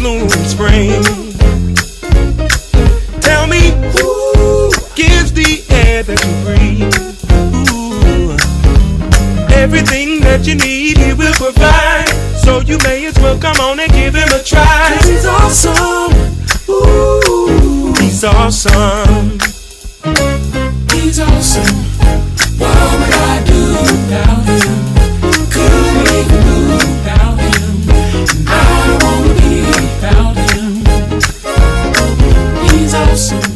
bloom in spring. Tell me who gives the air that you breathe. Ooh. Everything that you need he will provide, so you may as well come on and give him a try. 'Cause he's awesome. Ooh, he's awesome. He's awesome. What would I do without him? Couldn't make a move without him. I don't wanna be without him. He's awesome.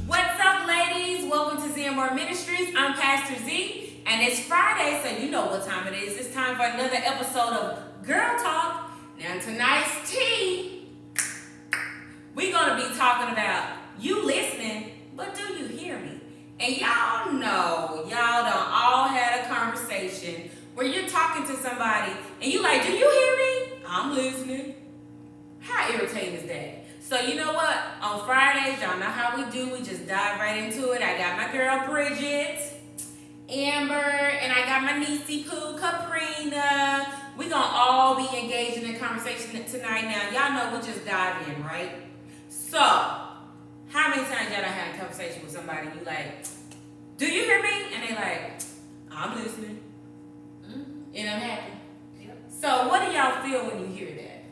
What's up, ladies? Welcome to ZMR Ministries. I'm Pastor Z, and it's Friday, so you know what time it is. It's time for another episode of Girl Talk. Now, tonight's tea, we're gonna be talking about you listening, but do you hear me? And y'all know, y'all done all had a conversation where you're talking to somebody and you like, do you hear me? I'm listening. How irritating is that? So you know what? On Fridays, y'all know how we do. We just dive right into it. I got my girl Bridget, Amber, and I got my niecey poo, Caprina. We gonna all be engaged in a conversation tonight. Now, y'all know we just dive in, right? So, how many times y'all done had a conversation with somebody and you like, do you hear me? And they like, I'm listening. And I'm happy. Yep. So what do y'all feel when you hear that?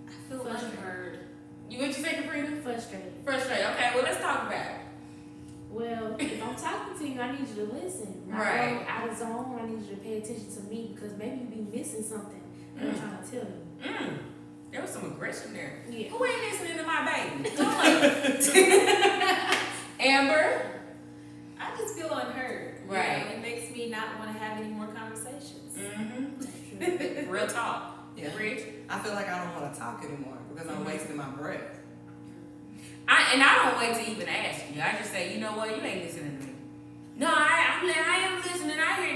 I feel unheard. What you say, Caprina? Frustrated. Frustrated. Okay, well, let's talk about it. Well, if I'm talking to you, I need you to listen. Right. When I'm out of zone, I need you to pay attention to me because maybe you be missing something that I'm trying to tell you. There was some aggression there. Yeah. Who ain't listening to my baby? Amber? I just feel unheard. Right. You know, it makes me not want to have any more conversations. Real talk. Yeah. Rich? I feel like I don't want to talk anymore because I'm wasting my breath. I don't wait to even ask you. I just say, you know what, you ain't listening to me. No, I am listening. I hear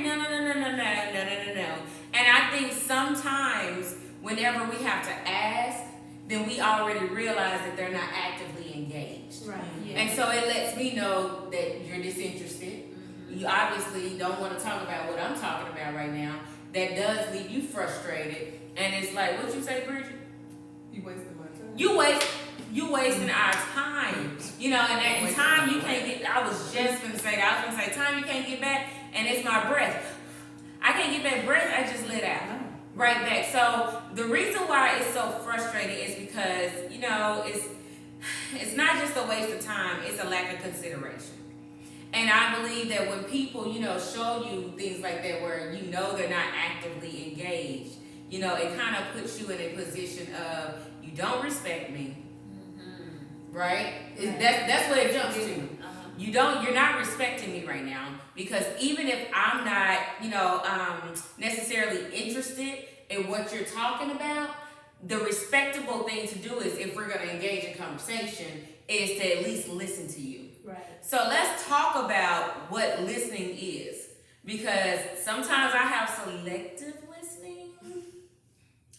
no. And I think sometimes whenever we have to ask, then we already realize that they're not actively engaged. Right. Yeah. And so it lets me know that you're disinterested. You obviously don't want to talk about what I'm talking about right now. That does leave you frustrated. And it's like, what you say, Bridget? You wasting my time. You wasting our time. You know, and that time you can't get, I was just going to say that. I was going to say, time you can't get back, and it's my breath. I can't get that breath, I just let out. Right back. So the reason why it's so frustrating is because, you know, it's not just a waste of time, it's a lack of consideration. And I believe that when people, you know, show you things like that where you know they're not actively engaged, you know, it kind of puts you in a position of you don't respect me, right? That's what it jumps to. You're not respecting me right now because even if I'm not, you know, necessarily interested in what you're talking about, the respectable thing to do is if we're going to engage in conversation is to at least listen to you. Right. So let's talk about what listening is, because sometimes I have selective listening.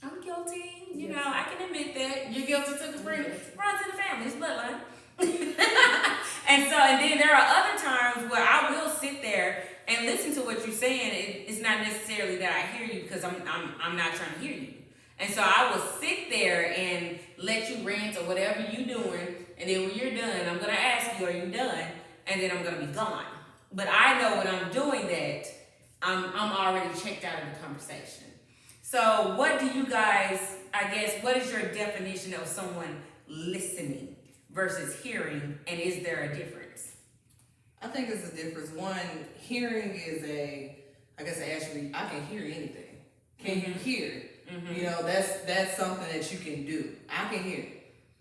I'm guilty. You know, I can admit that. You're guilty too, Caprina. Runs in the family. It's bloodline. And then there are other times where I will sit there and listen to what you're saying. It's not necessarily that I hear you because I'm not trying to hear you. And so I will sit there and let you rant or whatever you're doing. And then when you're done, I'm going to ask you, are you done? And then I'm going to be gone. But I know when I'm doing that, I'm already checked out of the conversation. So what do you guys, I guess, what is your definition of someone listening versus hearing? And is there a difference? I think there's a difference. One, hearing is actually, I can hear anything. Can you hear? You know, that's something that you can do. I can hear.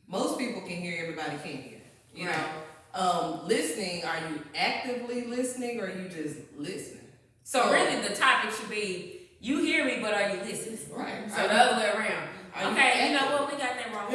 Most people can hear, everybody can't hear. You know? Listening, are you actively listening or are you just listening? So really the topic should be, you hear me, but are you listening? Right. So the other way around. Okay, you know what? We got that wrong.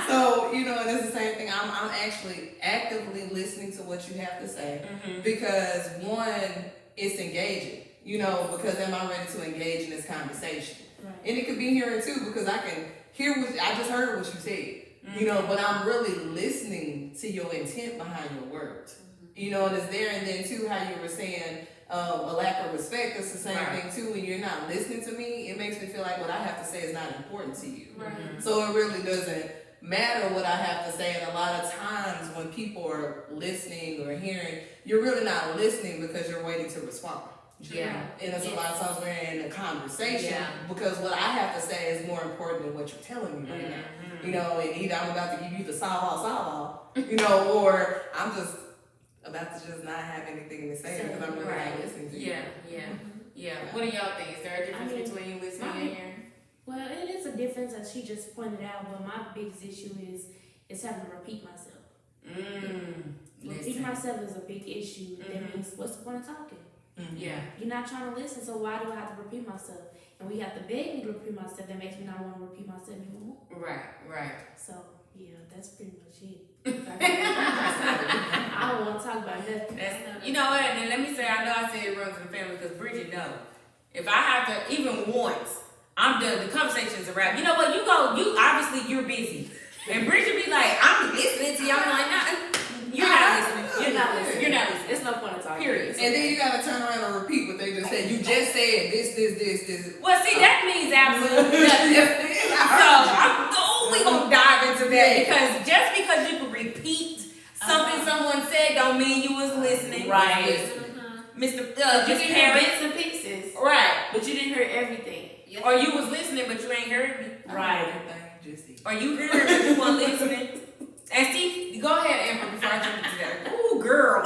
So, you know, and it's the same thing. I'm actually actively listening to what you have to say because one, it's engaging. You know, because am I ready to engage in this conversation? Right. And it could be hearing too, because I can hear I just heard what you said. You know, but I'm really listening to your intent behind your words. You know, and it's there. And then too, how you were saying a lack of respect. It's the same thing too. When you're not listening to me, it makes me feel like what I have to say is not important to you. Right. So it really doesn't matter what I have to say. And a lot of times when people are listening or hearing, you're really not listening because you're waiting to respond. Yeah. And it's a lot of times we're in a conversation because what I have to say is more important than what you're telling me right now. You know, and either I'm about to give you the solve all, you know, or I'm just about to just not have anything to say because I'm really not listening to you. Yeah. What do y'all think? Is there a difference between listening and hearing? Well, it is a difference, as she just pointed out, but my biggest issue is having to repeat myself. Repeating myself is a big issue. That means, what's the point of talking? Yeah. You're not trying to listen, so why do I have to repeat myself? And we have to beg me to repeat myself. That makes me not want to repeat myself anymore. Right. So, yeah, that's pretty much it. I don't want to talk about nothing. You know what? And let me say, I know I said it runs in the family because Bridget knows. If I have to, even once, I'm done. The conversation's a wrap. You know what? Obviously you're busy. And Bridget be like, I'm listening to y'all. I'm like, nah, you're not listening. You're not listening. It's no point in talking. Period. And then you gotta turn around and repeat what they just said. You just said this. Well, see, that means absolutely nothing. So we gonna dive into that because just because you can repeat something someone said don't mean you was listening. Right. Mr. You can hear Parent. bits and pieces. Right. But you didn't hear everything. Or you was listening but you ain't heard me. Right. Or you heard but you weren't listening. And see, go ahead, Amber, before I jump into that. Ooh, girl.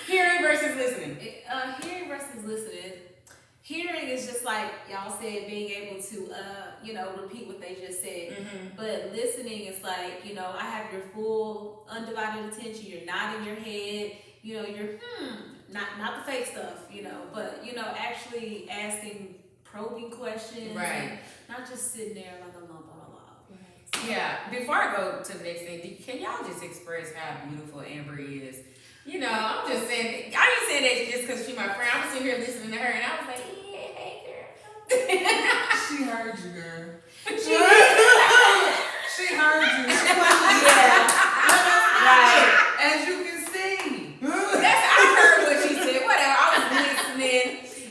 Hearing versus listening. Hearing versus listening. Hearing is just like y'all said, being able to, repeat what they just said. But listening is like, I have your full undivided attention. You're nodding your head. You're not the fake stuff. But actually asking probing questions. Right. Not just sitting there like a lump on a log. So, yeah. Before I go to the next thing, can y'all just express how beautiful Amber is? I'm just saying. I ain't saying that just because she's my friend. I was sitting here listening to her, and I was like, yeah, hey, girl. She heard you, girl. She heard you. Right. As you can see. I heard what she said. Whatever. I was listening.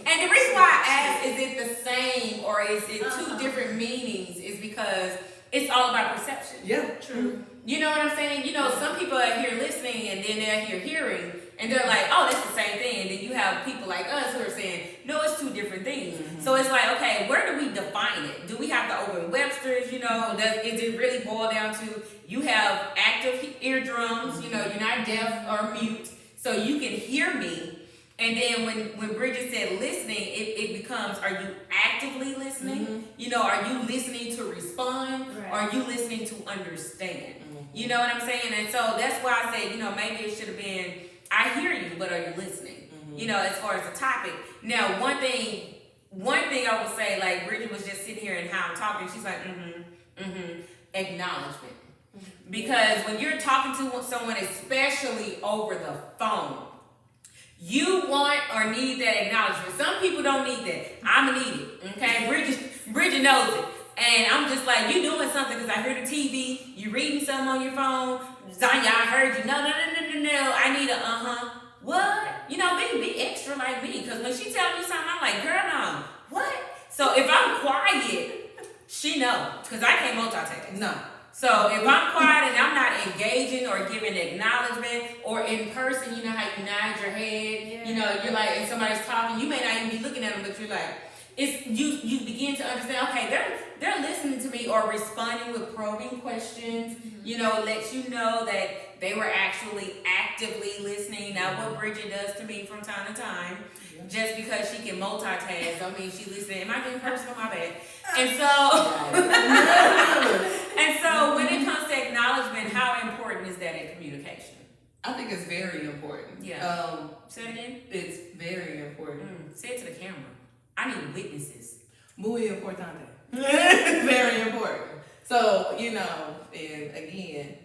And the reason why I asked, is it the same or is it two different meanings, is because it's all about perception. Yeah, true. You know what I'm saying? Some people are here listening and then they're here hearing and they're like, oh, that's the same thing. And then you have people like us who are saying, no, it's two different things. So it's like, okay, where do we define it? Do we have to open Webster's? Is it really boil down to you have active eardrums, you're not deaf or mute, so you can hear me. And then when Bridget said listening, it becomes, are you actively listening? Are you listening to respond? Right. Or are you listening to understand? You know what I'm saying? And so that's why I say, maybe it should have been, I hear you, but are you listening? As far as the topic. Now, one thing I would say, like Bridget was just sitting here and how I'm talking, she's like, acknowledgement. Because when you're talking to someone, especially over the phone, you want or need that acknowledgement. Some people don't need that. I'ma need it. Okay, Bridget knows it, and I'm just like, you doing something because I heard the TV. You reading something on your phone. Zanya, I heard you. No. I need a What? Be extra like me, because when she telling me something, I'm like, girl, no. What? So if I'm quiet, she know, because I can't multitask. No. So if I'm quiet and I'm not engaging or giving acknowledgement, or in person, you know how you nod your head, you're like, and somebody's talking, you may not even be looking at them, but you're like, you begin to understand, okay, they're listening to me or responding with probing questions, lets you know that they were actually actively listening. Now, what Bridget does to me from time to time, just because she can multitask, don't mean she listening. Am I getting personal? My bad. And so when it comes to acknowledgement, how important is that in communication? I think it's very important. Yeah. Say it again. It's very important. Say it to the camera. I need witnesses. Muy importante. Very important. So, and again,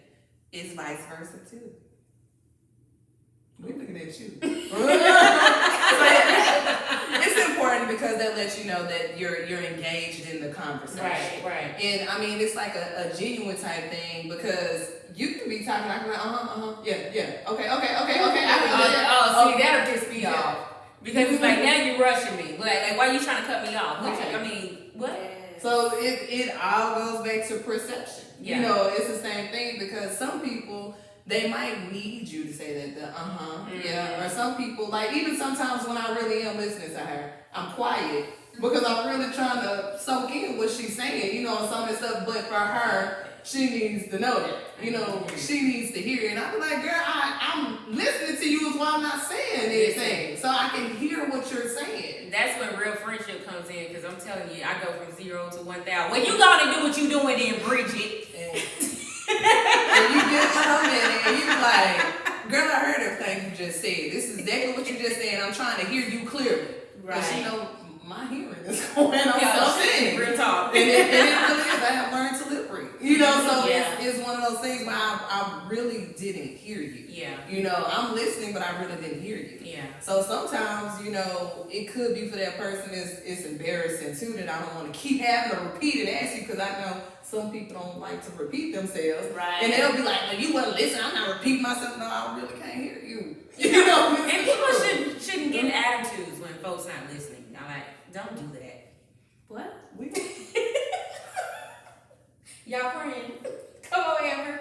it's vice versa too. We're looking at you. It's important because that let you know that you're engaged in the conversation. Right. And I mean, it's like a genuine type thing because you can be talking, I can be like, yeah, okay. See, that'll piss me off. Because it's like, now you're rushing me. Like, why are you trying to cut me off? Right. I mean, what? So it all goes back to perception. Yeah. You know, it's the same thing because some people, they might need you to say that, yeah. Or some people, like, even sometimes when I really am listening to her, I'm quiet because I'm really trying to soak in what she's saying, you know, and some of the stuff. But for her, she needs to know that, you know, she needs to hear it. And I'm like, girl, I'm listening to you is why I'm not saying anything. So I can hear what you're saying. That's when real friendship comes in, because I'm telling you, I go from 0 to 1,000. Well, you gonna do what you doing then, Bridget. And you get with her minute and you be like, girl, I heard everything you just said. This is exactly what you just said. And I'm trying to hear you clearly. Right. But you know, my hearing is going on something. Real talk. And it really is. I have learned to lip read. You know, so Yeah. it's one of those things where I really didn't hear you. Yeah. You know, I'm listening, but I really didn't hear you. Yeah. So sometimes, you know, it could be for that person, it's embarrassing too that I don't want to keep having to repeat and ask you because I know some people don't like to repeat themselves. Right. And they'll be like, well, you wasn't listening, I'm not repeating myself. No, I really can't hear you. You know? And people shouldn't get attitudes when folks not listening. Now, like, don't do that. What? Y'all praying. Come on, Amber.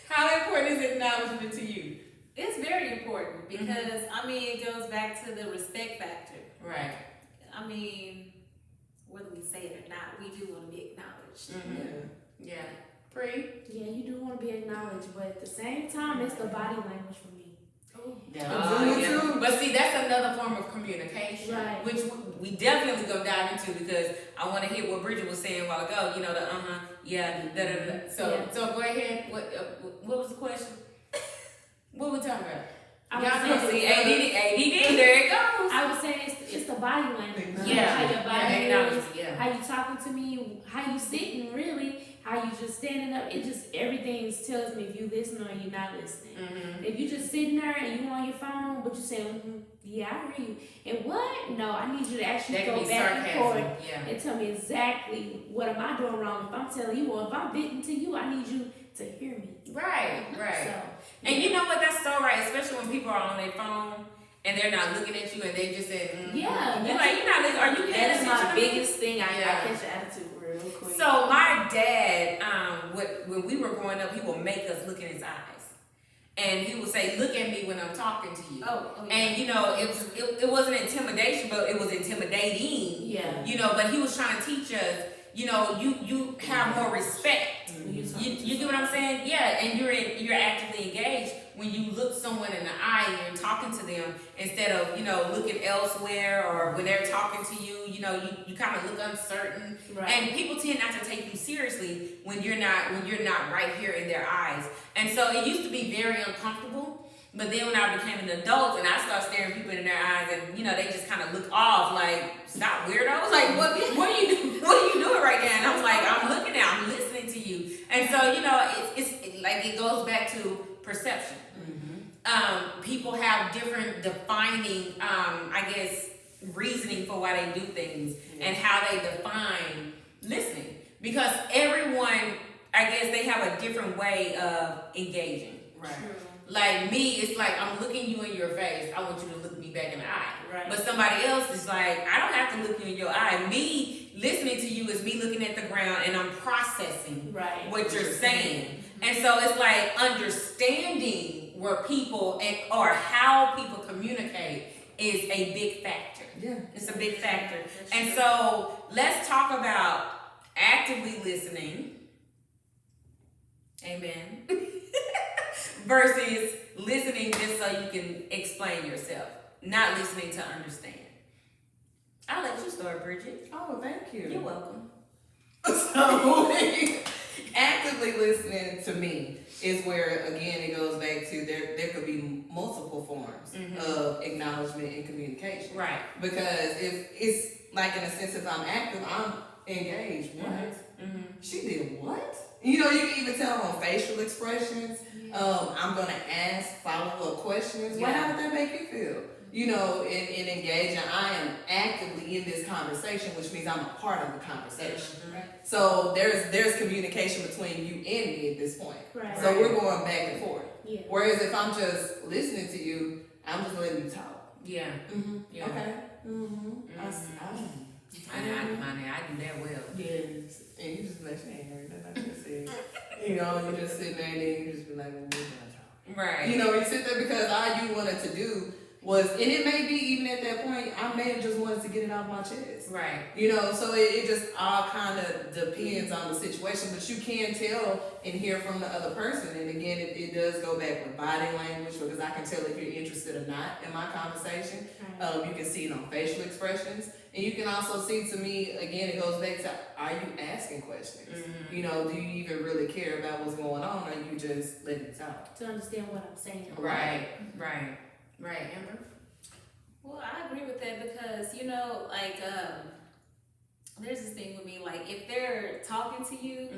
How important is acknowledgement to you? It's very important because, I mean, it goes back to the respect factor. Right. I mean, whether we say it or not, we do want to be acknowledged. Yeah. Pray. Yeah, you do want to be acknowledged, but at the same time, it's the body language for me. Yeah. But see, that's another form of communication, Right. which we definitely go dive into because I want to hear what Bridget was saying a while ago. You know, the da-da-da. So go ahead. What was the question? What we talking about? Y'all know, see, ADD, there it goes. I would say it's the body language. Yeah. How your body is, yeah. how you talking to me, how you sitting really, how you just standing up. It just, everything tells me if you listen or you not listening. If you just sitting there and you on your phone, but you saying, yeah, I hear you. And what? No, I need you to actually That go could be back and forth sarcasm. and tell me exactly what am I doing wrong. If I'm telling you or if I'm venting to you, I need you to hear me. Right. So, And you know what? That's so right, especially when people are on their phone and they're not looking at you and they just said, yeah, you're like, you're not listening. Are you paying that's attention my to me? biggest thing. I catch the attitude real quick. So my dad, when we were growing up, he would make us look in his eyes. And he would say, look at me when I'm talking to you. Oh, yeah. And you know, it wasn't intimidation, but it was intimidating. Yeah. You know, but he was trying to teach us, you know, you have more respect. You get what I'm saying? Yeah, and you're actively engaged when you look someone in the eye and you're talking to them instead of, you know, looking elsewhere or when they're talking to you, you know, you kind of look uncertain. Right. And people tend not to take you seriously when you're not right here in their eyes. And so it used to be very uncomfortable. But then when I became an adult and I started staring people in their eyes and, you know, they just kind of look off like, stop, weirdos. Like, what are you doing? What are you doing right now? And I'm like, I'm looking at, I'm listening to you. And so, you know, it's like it goes back to perception. People have different defining, I guess, reasoning for why they do things and how they define listening. Because everyone, I guess, they have a different way of engaging. Right. Like me, it's like I'm looking you in your face. I want you to look me back in the eye. Right. But somebody else is like, I don't have to look you in your eye. Me listening to you is me looking at the ground and I'm processing what you're saying. And so it's like understanding where people or how people communicate is a big factor. Yeah. It's a big factor. And so let's talk about actively listening. Amen. Versus listening just so you can explain yourself, not listening to understand. I'll let you start, Bridget. Oh, thank you. You're welcome. So, actively listening to me is where, again, it goes back to there could be multiple forms of acknowledgement and communication. Right. Because if it's like, in a sense, if I'm active, I'm engaged. What? She did what? You know, you can even tell on facial expressions. I'm going to ask follow-up questions. questions. Yeah. Well, how did that make you feel? You know, in engaging, I am actively in this conversation, which means I'm a part of the conversation. Right. So there's communication between you and me at this point. Right. So we're going back and forth. Yeah. Whereas if I'm just listening to you, I'm just letting you talk. Yeah. Mm-hmm. Yeah. Okay. Mm-hmm. I do that well. Yes. And you just be like, she ain't heard nothing I just said. You know, you just sitting there and then you just be like, well, we're gonna talk. Right. You know, you sit there because all you wanted to do was, and it may be even at that point, I may have just wanted to get it off my chest. Right. You know, so it just all kind of depends on the situation, but you can tell and hear from the other person. And again, it does go back with body language, because I can tell if you're interested or not in my conversation. You can see it on facial expressions. And you can also see, to me, again, it goes back to, are you asking questions? Mm-hmm. You know, do you even really care about what's going on, or you just letting it out? To understand what I'm saying. Right. Amber? Well, I agree with that because, you know, like, there's this thing with me, like, if they're talking to you,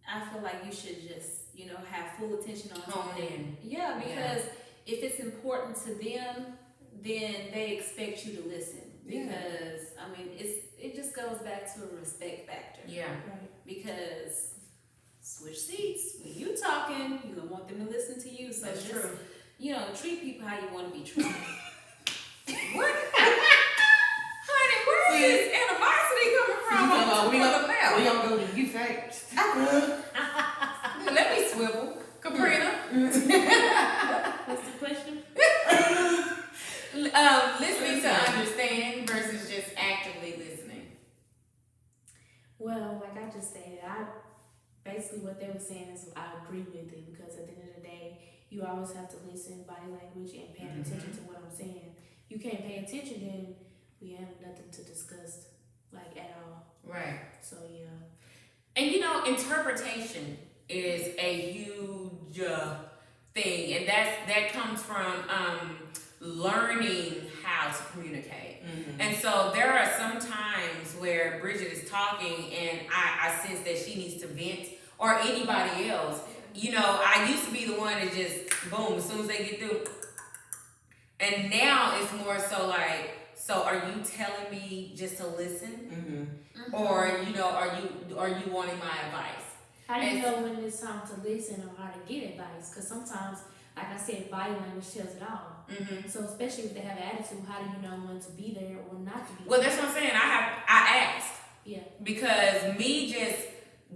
I feel like you should just, you know, have full attention on Hone in. Yeah, because if it's important to them, then they expect you to listen. Yeah. Because, I mean, it just goes back to a respect factor. Yeah. Right. Because switch seats. When you talking, you don't want them to listen to you. So That's just, true. you know, treat people how you want to be treated. What? Honey, where is this animosity coming from? We gonna go to you first. Let me swivel. Caprina. What's the question? Listening to understand versus just actively listening. Well, like I just stated, basically what they were saying is I agree with it, because at the end of the day, you always have to listen, body language, and pay attention to what I'm saying. You can't pay attention, then we have nothing to discuss, like, at all. Right. So yeah. And you know, interpretation is a huge thing, and that comes from learning how to communicate. And so there are some times where Bridget is talking and I sense that she needs to vent, or anybody else. You know, I used to be the one that just, boom, as soon as they get through. And now it's more so like, so are you telling me just to listen? Or, you know, are you wanting my advice? How do you know when it's time to listen or how to get advice? Because sometimes, like I said, body language tells it all. So especially if they have an attitude, how do you know when to be there or not to be there? Well, that's what I'm saying. I asked. Yeah. Because me just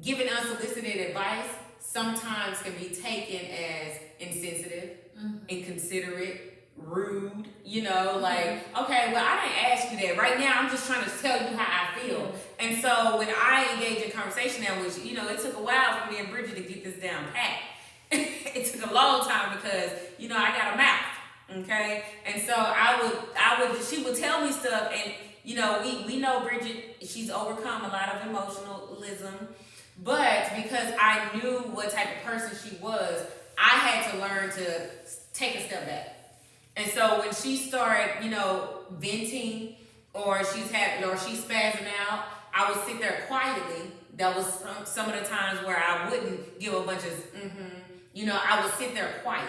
giving unsolicited advice sometimes can be taken as insensitive, inconsiderate, rude, you know, like, okay, well, I didn't ask you that. Right now, I'm just trying to tell you how I feel. And so when I engage in conversation now, which, you know, it took a while for me and Bridget to get this down pat. It took a long time because, you know, I got a mouth, okay? And so she would tell me stuff, and, you know, we know Bridget, she's overcome a lot of emotionalism, but because I knew what type of person she was, I had to learn to take a step back. And so when she started, you know, venting, or she's spazzing out, I would sit there quietly. That was some of the times where I wouldn't give a bunch of you know, I would sit there quiet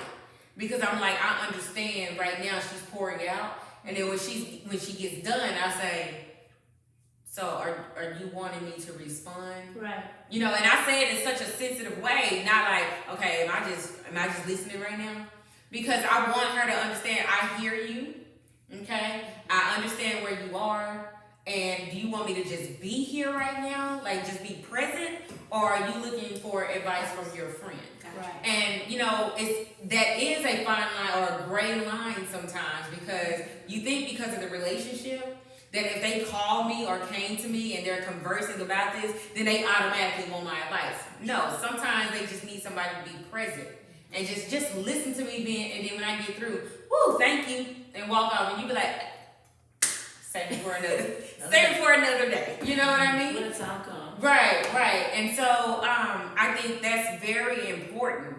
because I'm like, I understand right now she's pouring out, and then when she gets done, I say, so are you wanting me to respond? Right. You know, and I say it in such a sensitive way, not like, okay, am I just listening right now? Because I want her to understand I hear you, okay? I understand where you are, and do you want me to just be here right now? Like, just be present? Or are you looking for advice from your friend? Right. And, you know, that is a fine line or a gray line sometimes, because you think because of the relationship that if they call me or came to me and they're conversing about this, then they automatically want my advice. No, sometimes they just need somebody to be present and just listen to me vent, and then when I get through, woo, thank you, and walk off, and you be like, save it for another day. You know what I mean? When the time comes. Right. And so I think that's very important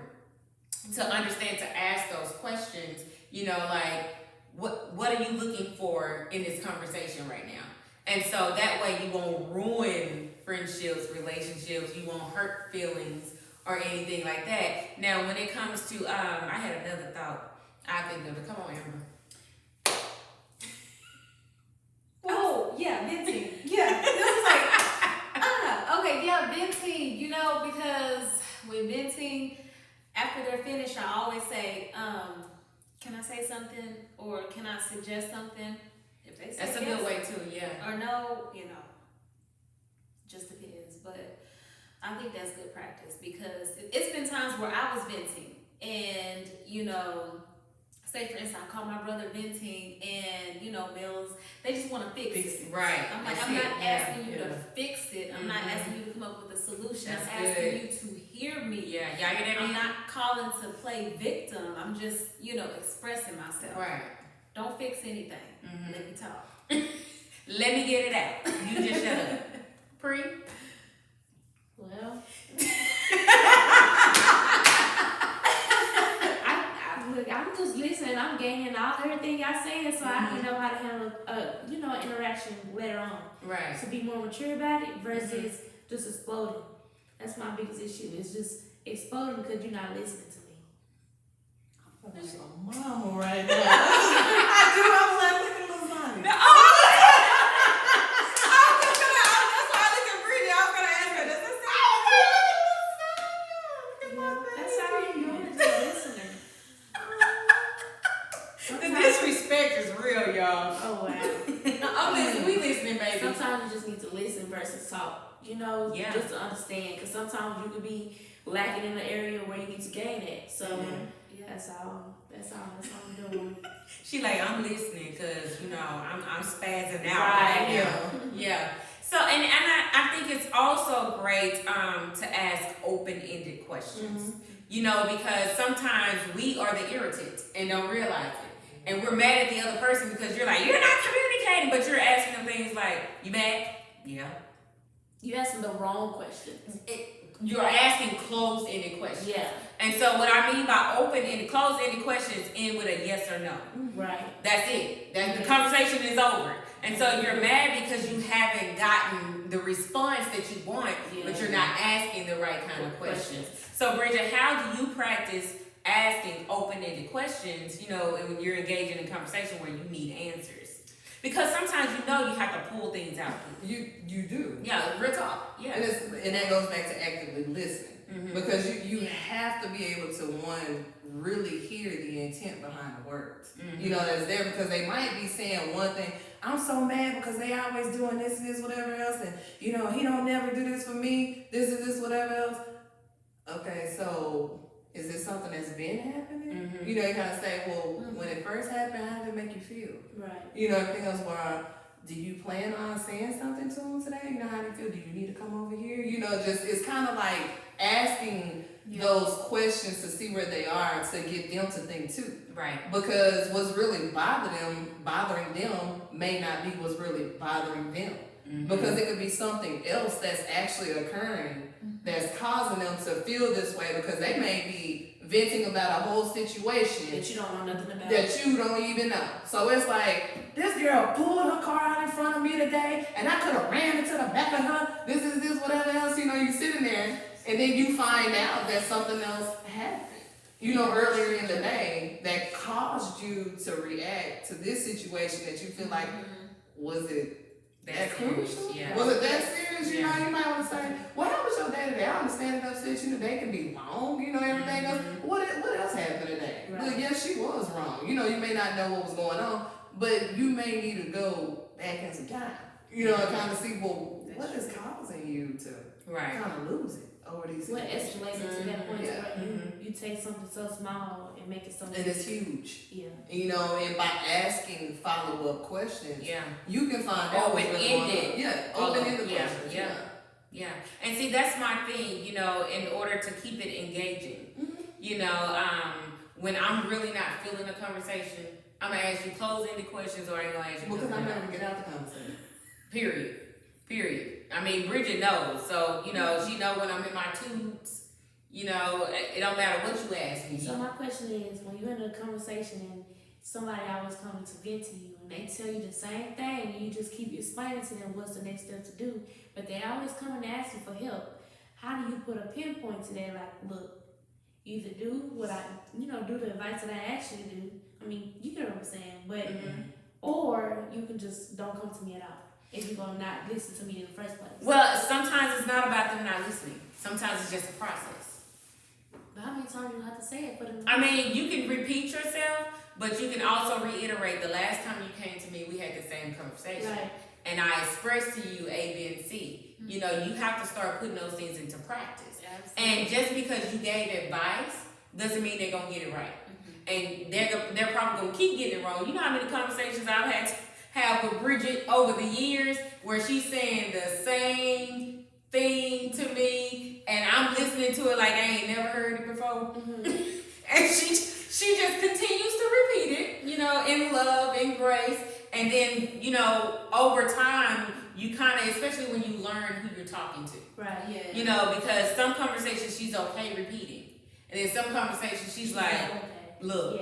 to understand, to ask those questions, you know, like, what are you looking for in this conversation right now? And so that way you won't ruin friendships, relationships, you won't hurt feelings or anything like that. Now, when it comes to, I had another thought. I think of it. Come on, Amber. Oh, yeah, venting. Yeah. This is like, okay, yeah, venting, you know, because when venting, after they're finished, I always say, can I say something or can I suggest something? If they say That's a yes, good way too, yeah. or no, you know, just depends. But I think that's good practice because it's been times where I was venting and, you know, say for instance, I call my brother venting and, you know, males, they just want to fix it. Right. I'm like, I'm not asking you to fix it. I'm not asking you to come up with a solution. That's I'm asking you to hear me. Yeah, y'all hear that? I'm not calling to play victim. I'm just, you know, expressing myself. Right. Don't fix anything. Let me talk. Let me get it out. You just shut up. Pre? Well, look, I'm just listening. I'm gaining everything y'all saying, so I can know how to handle, you know, interaction later on. Right. To be more mature about it versus just exploding. That's my biggest issue. It's just exploding because you're not listening to me. I'm like a mama right now. I do. I was like, look at little Lonnie. No, That's why I look at Bridget. I was gonna ask her, does this That's how you doing it, just listening. the disrespect is real, y'all. Oh, wow. I'm listening. We listening, baby. Sometimes you just need to listen versus talk. You know, Yeah. just to understand. Because sometimes you could be lacking in the area where you need to gain it. So that's all I'm doing. She like, I'm listening because, you know, I'm spazzing out Right, right now. Yeah. So, and I think it's also great to ask open-ended questions. You know, because sometimes we are the irritant and don't realize it. And we're mad at the other person because you're like, you're not communicating, but you're asking them things like, you mad? Yeah. You asking the wrong questions. You're asking closed-ended questions. Yeah. And so what I mean by open-ended, closed-ended questions end with a yes or no. Right. That's it. The conversation is over. And so you're mad because you haven't gotten the response that you want, but you're not asking the right kind of questions. So Bridget, how do you practice asking open-ended questions, you know, when you're engaging in a conversation where you need answers? Because sometimes you know you have to pull things out. You do. Yeah, real talk. Yeah. And that goes back to actively listening. Because you have to be able to, one, really hear the intent behind the words. You know, that's there because they might be saying one thing, I'm so mad because they always doing this and this, whatever else, and, you know, he don't never do this for me, this is this, whatever else. Okay, so is this something that's been happening? You know, you kind of say, well, when it first happened, how did it make you feel? Right. You know, everything else where, do you plan on saying something to him today? You know, how do you feel? Do you need to come over here? You know, just, it's kind of like asking those questions to see where they are to get them to think too. Right. Because what's really bothering them may not be what's really bothering them. Because it could be something else that's actually occurring that's causing them to feel this way because they may be venting about a whole situation That you don't know nothing about. that you don't even know. So it's like, this girl pulled her car out in front of me today and I could have ran into the back of her, this, whatever else, you know, you sitting there and then you find out that something else happened, you know, earlier in the day that caused you to react to this situation that you feel like, was it that crucial? Yeah. Was it that serious? You know, you might want to say, well, how was your day today? I understand it upset you. The day can be long, you know, everything else. What else happened today? Right. Look, yes, she was wrong. You know, you may not know what was going on, but you may need to go back in some time, you know, and kind of see, well, what is causing you to kind of lose it over these What situations? escalated to that point Yeah. where you take something so small and make it so And it's huge. Yeah. You know, and by asking follow-up questions, Yeah. you can find out what's really going on. Open-ended. Yeah, open-ended questions. Yeah. And see, that's my thing, you know, in order to keep it engaging. You know, when I'm really not feeling a conversation, I'm going to ask you closed-ended questions or I ain't going to ask you Because I'm nothing. not going to get out the conversation. Period. I mean, Bridget knows. So, you know, she know when I'm in my tubes. You know, it don't matter what you ask me. So my question is, when you're in a conversation and somebody always coming to vent to you and they tell you the same thing and you just keep explaining to them what's the next step to do, but they always come and ask you for help, how do you put a pinpoint to that? Like, look, either do what I, do the advice that I actually do. I mean, you get what I'm saying, but or you can just don't come to me at all if you're gonna not listen to me in the first place. Well, sometimes it's not about them not listening. Sometimes it's just a process. But how many times you have to say it for them? I mean, you can repeat yourself, but you can also reiterate. The last time you came to me, we had the same conversation. Right. And I expressed to you A, B, and C. You know, you have to start putting those things into practice. Absolutely. And just because you gave advice doesn't mean they're gonna get it right. And they're probably gonna keep getting it wrong. You know how many conversations I've had to have with Bridget over the years where she's saying the same thing to me, and I'm listening to it like I ain't never heard it before. And she just continues to repeat it, in love, in grace. And then, over time, you kind of, especially when you learn who you're talking to. Right. Yeah. Because some conversations she's okay repeating. And then some conversations she's like, look,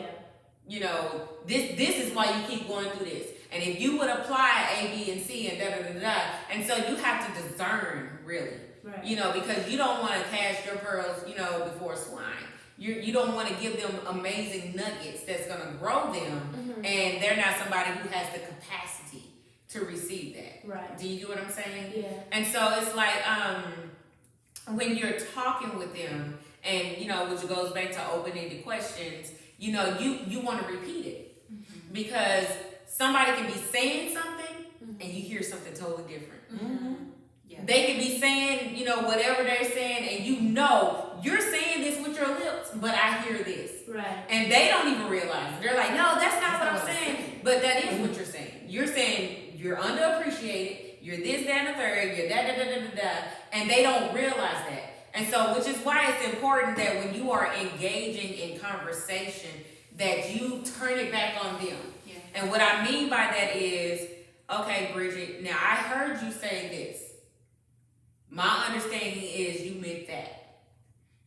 this is why you keep going through this. And if you would apply A, B, and C and da-da-da-da, and so you have to discern, really. Right. Because you don't want to cast your pearls, before swine. You don't want to give them amazing nuggets that's going to grow them, and they're not somebody who has the capacity to receive that. Right. Do you get what I'm saying? Yeah. And so it's like when you're talking with them, and which goes back to open-ended questions, you want to repeat it because somebody can be saying something and you hear something totally different. Yeah. They can be saying, whatever they're saying, and you're saying this with your lips, but I hear this. Right. And they don't even realize it. They're like, no, that's not what I'm saying. But that is what you're saying. You're saying you're underappreciated, you're this, that, and the third, you're da-da-da-da-da-da, and they don't realize that. And so, which is why it's important that when you are engaging in conversation, that you turn it back on them. Yeah. And what I mean by that is, okay, Bridget, now I heard you say this. My understanding is you meant that.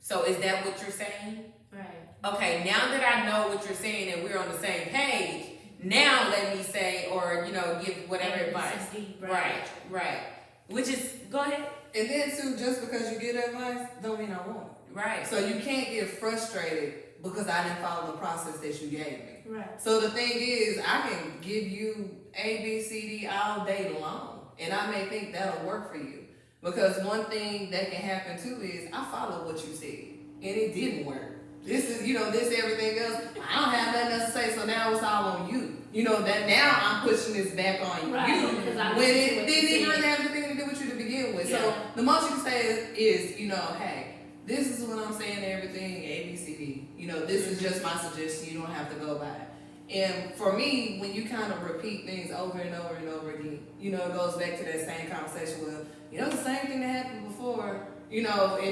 So is that what you're saying? Right. Okay, now that I know what you're saying and we're on the same page, now let me say, or, give whatever advice. Right. Which is, go ahead. And then too, just because you get advice, don't mean I want it. Right. So you can't get frustrated because I didn't follow the process that you gave me. Right. So the thing is, I can give you A, B, C, D all day long, and I may think that'll work for you. Because one thing that can happen too is I followed what you said, and it didn't work. This is, this everything else. I don't have nothing else to say, so now it's all on you. That now I'm pushing this back on you when it didn't even really have anything to do with you to begin with. Yeah. So the most you can say is, hey, this is what I'm saying to everything, A, B, C, D. This is just my suggestion. You don't have to go by it. And for me, when you kind of repeat things over and over and over again, it goes back to that same conversation with, it's the same thing that happened before, and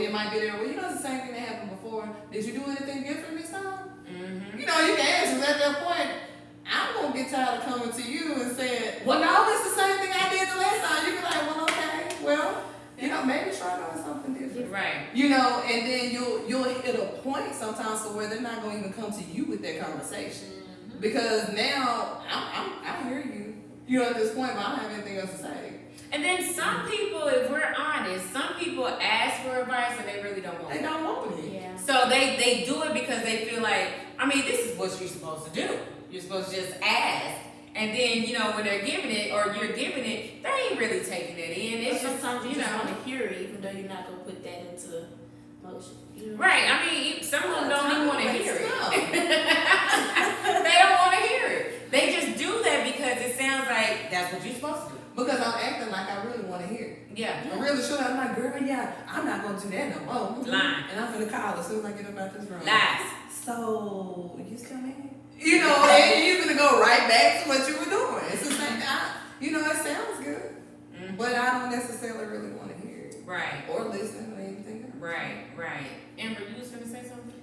it might be there, well, it's the same thing that happened before. Did you do anything different this time? You can answer at that point. I'm going to get tired of coming to you and saying, well, no, it's the same thing I did the last time. You be like, well, okay, well, maybe try doing something different. Right. And then you'll hit a point sometimes to where they're not going to even come to you with that conversation. Because now I hear you, at this point, but I don't have anything else to say. And then some people, if we're honest, some people ask for advice and they really don't want it. They don't want it. Yeah. So they do it because they feel like, this is what you're supposed to do. You're supposed to just ask. And then, when they're giving it or you're giving it, they ain't really taking it in. It's just, sometimes you just want to hear it, even though you're not going to put that into motion. Right. Some of them don't even want to hear it. They don't want to hear it. They just do that because it sounds like that's what you're supposed to do. Because I'm acting like I really want to hear it. Yeah. I'm really sure. I'm like, girl, yeah, I'm not going to do that no more. Lying. And I'm going to call as soon as I get up out this room. Lies. So, you still in? And you're going to go right back to what you were doing. It's the same thing. It sounds good. But I don't necessarily really want to hear it. Right. Or listen or anything else. Right. Amber, you was going to say something?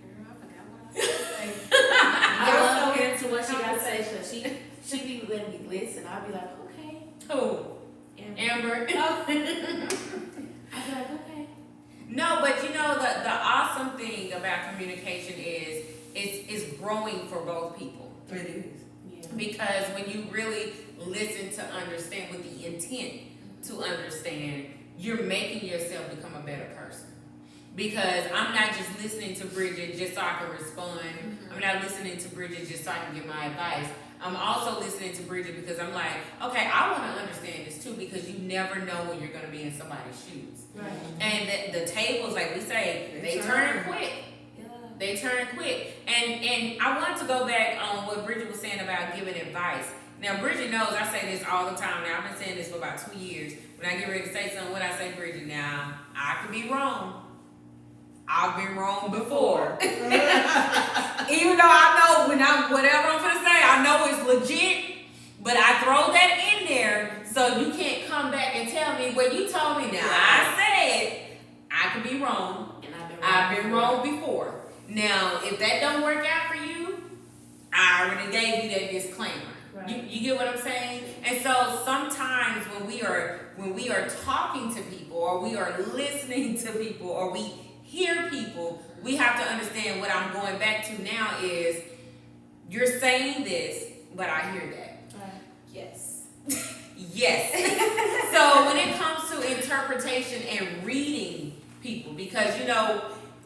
Girl, I forgot what I was going to say. I love hearing to what she got to say. So she be letting me listen. I'll be like, okay. Who? Amber. I'll be like, okay. No, but the awesome thing about communication is it's growing for both people. It is. Yeah. Because when you really listen to understand with the intent to understand, you're making yourself become a better person. because I'm not just listening to Bridget just so I can respond. I'm not listening to Bridget just so I can give my advice. I'm also listening to Bridget because I'm like, okay, I want to understand this too, because you never know when you're going to be in somebody's shoes. Right. And the tables, like we say, they turn quick. Yeah. They turn quick. And I want to go back on what Bridget was saying about giving advice. Now, Bridget knows I say this all the time. Now, I've been saying this for about 2 years. When I get ready to say something, what I say, Bridget, now, I could be wrong. I've been wrong before. Even though I know whatever I'm gonna say, I know it's legit, but I throw that in there so you can't come back and tell me, well, you told me. Now, I said I could be wrong. And I've been wrong before. Now, if that don't work out for you, I already gave you that disclaimer. Right. You get what I'm saying? And so sometimes when we are talking to people, or we are listening to people, or we hear people, we have to understand what I'm going back to now is, you're saying this, but I hear that. Right. Yes. Yes. So when it comes to interpretation and reading people, because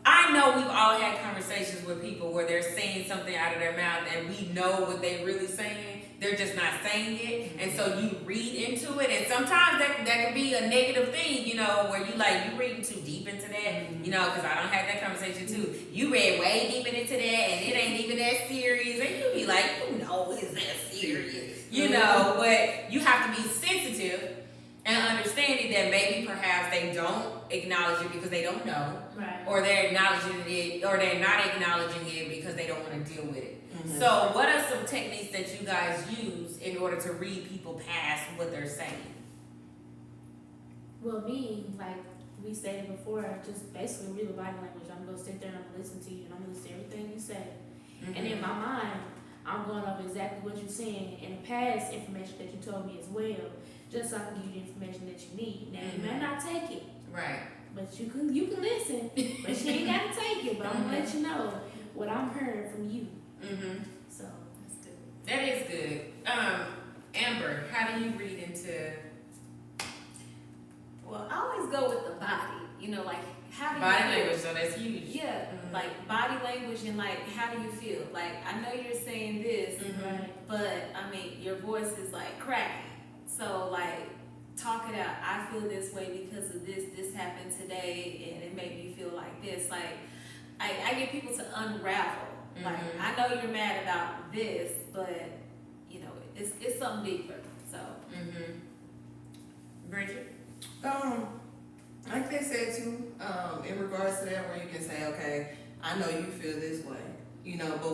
I know we've all had conversations with people where they're saying something out of their mouth and we know what they're really saying. They're just not saying it. And so you read into it. And sometimes that can be a negative thing, where you reading too deep into that, because I don't have that conversation too. You read way deep into that and it ain't even that serious. And you be like, who knows it's that serious? But you have to be sensitive and understanding that maybe perhaps they don't acknowledge it because they don't know. Right. Or they're acknowledging it, or they're not acknowledging it because they don't want to deal with it. So what are some techniques that you guys use in order to read people past what they're saying? Well, me, like we stated before, just basically read the body language. I'm going to sit there and I'm going to listen to you and I'm going to listen to everything you say. And in my mind, I'm going off exactly what you're saying and the past information that you told me as well, just so I can give you the information that you need. Now, you may not take it. Right. But you can listen. But she ain't got to take it. But I'm going to let you know what I'm hearing from you. So That's good. That is good. Amber, how do you read into Well, I always go with the body. Like how do you body feel? language? So that's huge. Yeah, like body language and like how do you feel? Like I know you're saying this, right. but I mean your voice is like cracking. So like talk it out. I feel this way because of this. This happened today, and it made me feel like this. Like I get people to unravel. Like I know you're mad about this, but it's something deeper. So. Bridget? Like they said too, in regards to that, where you can say, okay, I know you feel this way, but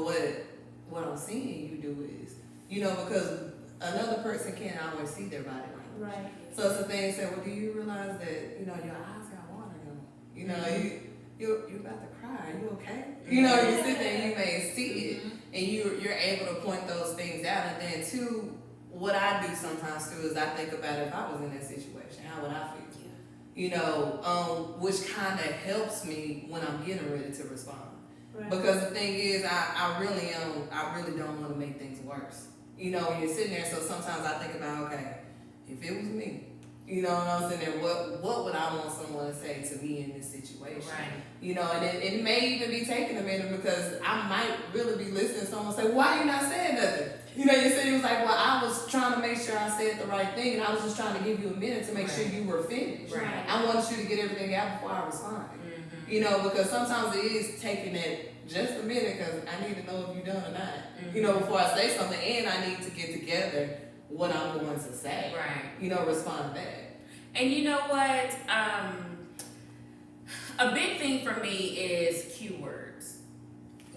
what I'm seeing you do is, because another person can't always see their body language. Right. So it's a thing, say, well, do you realize that, your eyes got water in them? You're about to cry. Are you okay? You sit there and you may see it, and you're able to point those things out. And then too, what I do sometimes too is I think about if I was in that situation, how would I feel? Which kind of helps me when I'm getting ready to respond. Right. Because the thing is, I really don't want to make things worse. When you're sitting there, so sometimes I think about, okay, if it was me, when I'm sitting there, what would I want someone to say to me in this situation? Right. And it may even be taking a minute because I might really be listening to someone say, why you not saying nothing? You said it was like, well, I was trying to make sure I said the right thing, and I was just trying to give you a minute to make sure you were finished. Right. I wanted you to get everything out before I responded. Because sometimes it is taking that just a minute because I need to know if you're done or not. Before I say something, and I need to get together what I'm going to say. Right. Respond back. And you know what? A big thing for me is cue words,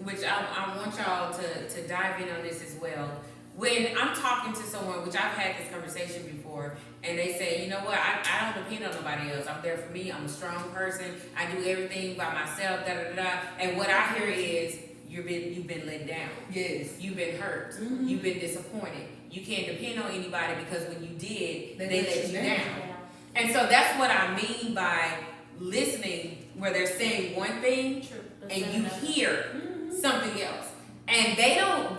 which I want y'all to dive in on this as well. When I'm talking to someone, which I've had this conversation before, and they say, you know what, I don't depend on nobody else. I'm there for me. I'm a strong person. I do everything by myself, da da da. And what I hear is, you've been let down. Yes. You've been hurt. You've been disappointed. You can't depend on anybody because when you did, they let you down. And so that's what I mean by listening, where they're saying one thing and you hear something else, and they don't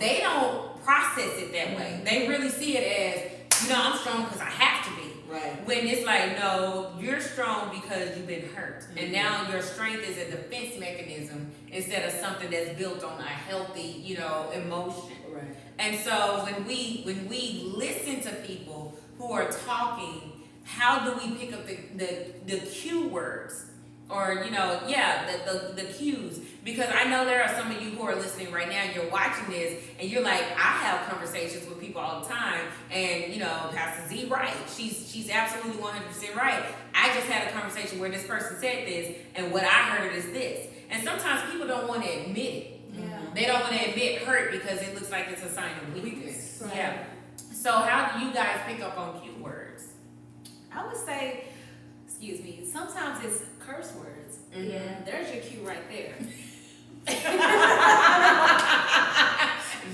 process it that way. They really see it as, I'm strong because I have to be. Right. When it's like, no, you're strong because you've been hurt. And now your strength is a defense mechanism instead of something that's built on a healthy, emotion. Right. And so when we listen to people who are talking, how do we pick up the cue words? Or, the cues. Because I know there are some of you who are listening right now, you're watching this, and you're like, I have conversations with people all the time, and, Pastor Z, right. She's absolutely 100% right. I just had a conversation where this person said this, and what I heard is this. And sometimes people don't want to admit it. Yeah. They don't want to admit hurt because it looks like it's a sign of weakness. Right. Yeah. So how do you guys pick up on cue words? I would say, sometimes it's curse words. Yeah. There's your cue right there.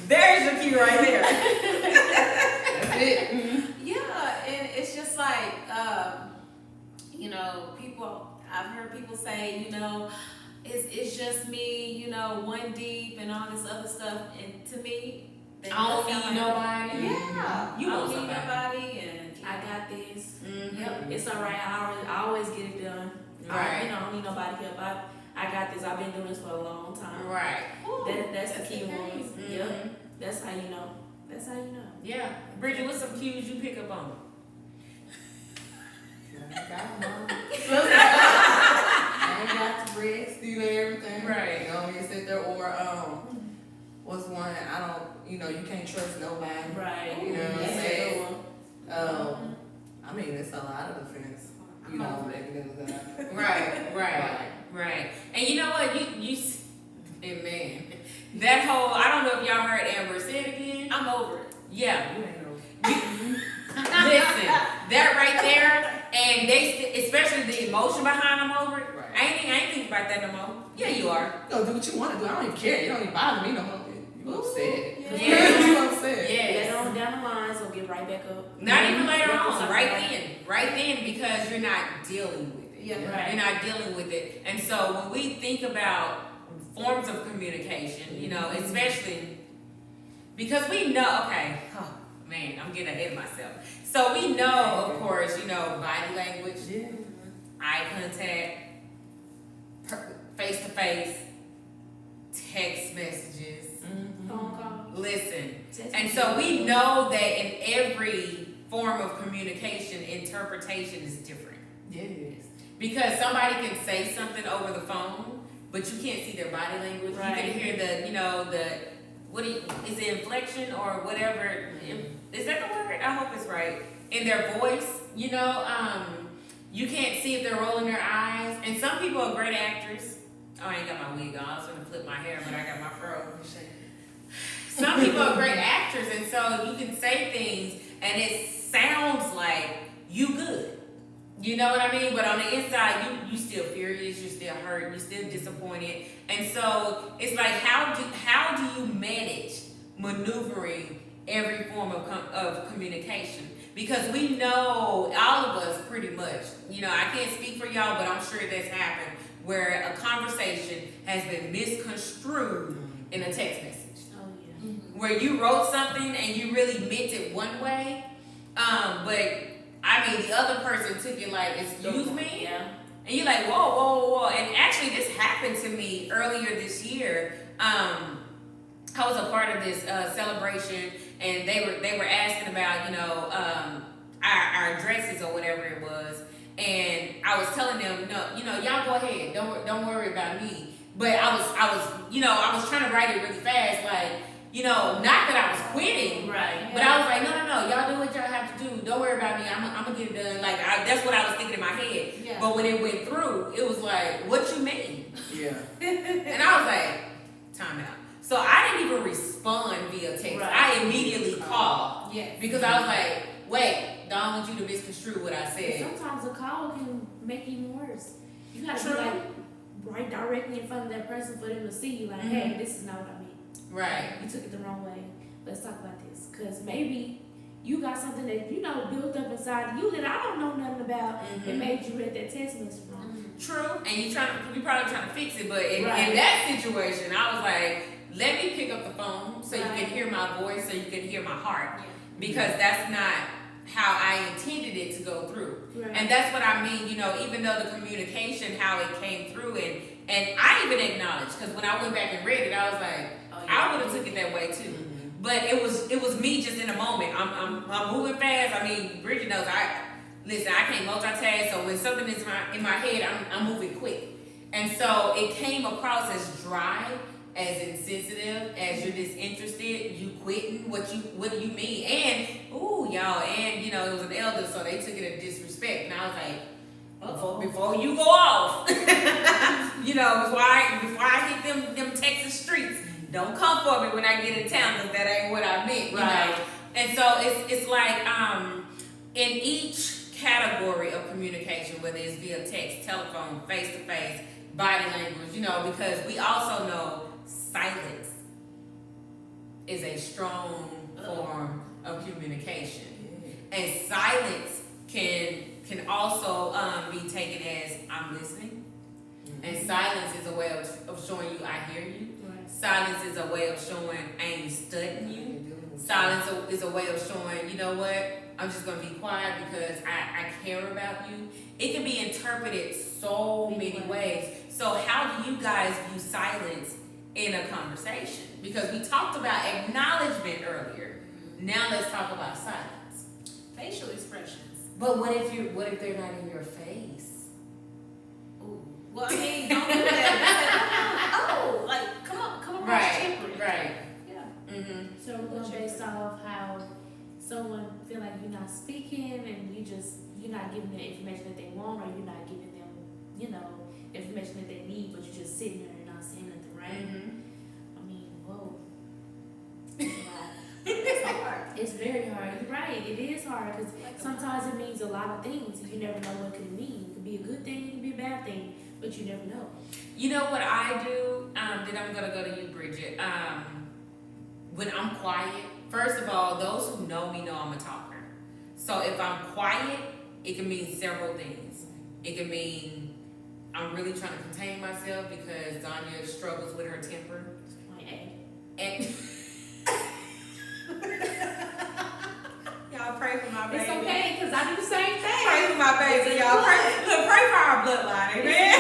There's your cue right there. That's it. Yeah, and it's just like, I've heard people say, it's just me, one deep and all this other stuff. And to me, I don't need nobody. Yeah. You I want don't need somebody. nobody. And I got this. Mm-hmm. Yep, it's all right. I always get it done. Right. I don't need nobody help. I got this. I've been doing this for a long time. Right. That's the key ones. Mm-hmm. Yep. That's how you know. That's how you know. Yeah. Bridget, what's some cues you pick up on? I ain't got the bread, steal everything. Right. You know, you sit there or what's one? I don't. You can't trust nobody. Right. You know what I'm That's a saying? good one. I mean, it's a lot of offense. Mechanisms. Right. And you know what? And man, that whole, I don't know if y'all heard Amber say it again. I'm over it. Yeah. You ain't know. Listen, that right there, and especially the emotion behind them over it. Right. I ain't thinking about that no more. Yeah, you are. You do what you want to do. I don't even care. It don't even bother me no more. You upset. Yeah. You upset. Yes. Later on down the line, so get right back up. Not even later on, Reconcile. right then, because you're not dealing with it. Yeah. Right. You're not dealing with it. And so when we think about forms of communication, especially because we know, okay, oh man, I'm getting ahead of myself. So we know, of course, body language, Yeah. eye contact, face to face, text messages. Phone call. Listen. Text And message. so we know that in every form of communication, interpretation is different. Yes. Because somebody can say something over the phone, but you can't see their body language. Right. You can hear is it inflection or whatever? Is that the word? I hope it's right. In their voice, you can't see if they're rolling their eyes. And some people are great actors. Oh, I ain't got my wig on. I was going to flip my hair, but I got my fro. Some people are great actors, and so you can say things, and it sounds like you good. You know what I mean? But on the inside, you still furious, you're still hurt, you're still disappointed. And so it's like, how do you manage maneuvering every form of communication? Because we know, all of us pretty much, I can't speak for y'all, but I'm sure that's happened, where a conversation has been misconstrued in a text message. Oh yeah. Where you wrote something and you really meant it one way, but the other person took it like, excuse me? Yeah. And you're like, whoa. And actually, this happened to me earlier this year. I was a part of this celebration, and they were asking about, our dresses or whatever it was. And I was telling them, no, y'all go ahead. Don't worry about me. But I was trying to write it really fast, like, not that I was quitting, Right. but I was like, no, y'all do what y'all have to do. Don't worry about me. I'm gonna get it done. Like, that's what I was thinking in my head. Yeah. But when it went through, it was like, what you mean? Yeah. And I was like, time out. So I didn't even respond via text. Right. I immediately called. Yes. Because I was like, wait, don't want you to misconstrue what I said. Sometimes a call can make it even worse. You gotta True. be like right directly in front of that person for them to see you. Like, hey, this is not what I mean. Right. You took it the wrong way. Let's talk about this. Because maybe you got something that, built up inside you that I don't know nothing about and made you read that text message wrong. True. And you probably trying to fix it, but in Right. that situation, I was like, let me pick up the phone so you Right. can hear my voice, so you can hear my heart. Yeah. Because that's not how I intended it to go through. Right. And that's what I mean, you know, even though the communication, how it came through, and I even acknowledged, because when I went back and read it, I was like, I would have took it that way too. But it was me just in a moment. I'm moving fast. I mean, Bridget knows I can't multitask. So when something is in my head, I'm moving quick. And so it came across as dry, as insensitive, as you're disinterested, you quitting. What do you mean? And y'all, and you know, it was an elder, so they took it as disrespect. And I was like, before you go off, you know, before I hit them Texas streets, don't come for me when I get in town, because that ain't what I meant, you know. And so it's like in each category of communication, whether it's via text, telephone, face to face, body language, you know, because we also know silence is a strong form of communication, and silence can also be taken as I'm listening, and silence is a way of showing you I hear you. Silence is a way of showing I ain't studying you. Silence is a way of showing, you know what, I'm just going to be quiet because I care about you. It can be interpreted so many ways. So how do you guys view silence in a conversation? Because we talked about acknowledgement earlier. Now let's talk about silence. Facial expressions. But what if they're not in your face? Ooh. Well, I mean, don't do that. Like, come on, Right. Yeah. Mm-hmm. So we're going based off how someone feel like you're not speaking and you're not giving them the information that they want, or you're not giving them, you know, information that they need, but you're just sitting there and not saying nothing, right? Mm-hmm. I mean, whoa. It's hard. It's very hard. You're right. It is hard because sometimes it means a lot of things. You never know what it could mean. It could be a good thing, it could be a bad thing, but you never know. You know what I do? Then I'm gonna go to you, Bridget. When I'm quiet, first of all, those who know me know I'm a talker. So if I'm quiet, it can mean several things. It can mean I'm really trying to contain myself because Zanya struggles with her temper. Point A. And Y'all pray for my baby. It's okay because I do the same thing. Pray for my baby, y'all. Pray for our bloodline, amen.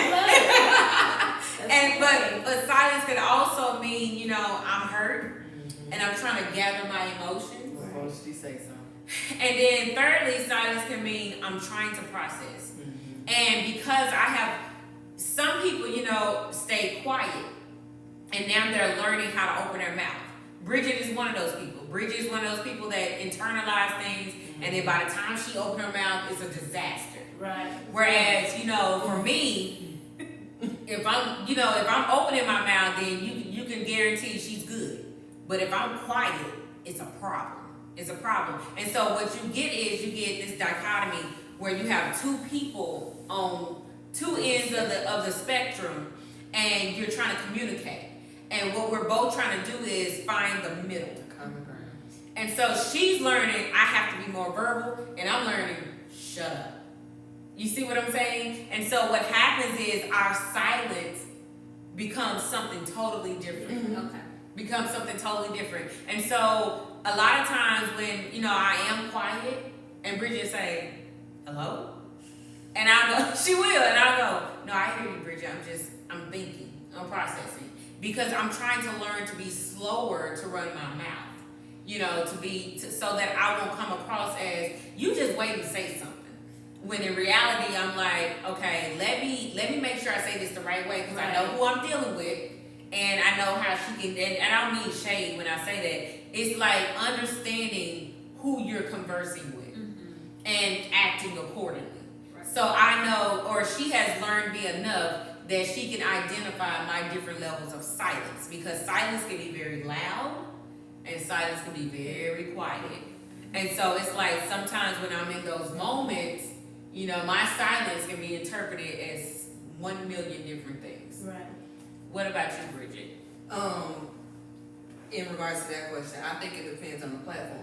but silence can also mean, you know, I'm hurt and I'm trying to gather my emotions. Before she say something. And then thirdly, silence can mean I'm trying to process. And because I have some people, you know, stay quiet and now they're learning how to open their mouth. Bridget is one of those people. Bridget is one of those people that internalize things, and then by the time she opens her mouth, it's a disaster. Right. Whereas, you know, for me, if I'm opening my mouth, then you can guarantee she's good. But if I'm quiet, it's a problem. It's a problem. And so what you get is you get this dichotomy where you have two people on two ends of the spectrum, and you're trying to communicate. And what we're both trying to do is find the middle. Common ground. And so she's learning I have to be more verbal, and I'm learning shut up. You see what I'm saying? And so what happens is our silence becomes something totally different. Okay. Becomes something totally different. And so a lot of times when, you know, I am quiet and Bridget say, hello? And I go, she will, and I go, no, I hear you, Bridget. I'm thinking, I'm processing. Because I'm trying to learn to be slower to run my mouth, you know, so that I won't come across as you just wait and say something. When in reality, I'm like, okay, let me make sure I say this the right way because I know who I'm dealing with, and I know how she can. And I don't mean shade when I say that. It's like understanding who you're conversing with and acting accordingly. Right. So I know, or she has learned me enough that she can identify my different levels of silence, because silence can be very loud and silence can be very quiet. And so it's like sometimes when I'm in those moments, you know, my silence can be interpreted as 1 million different things. Right. What about you, Bridget? In regards to that question, I think it depends on the platforms.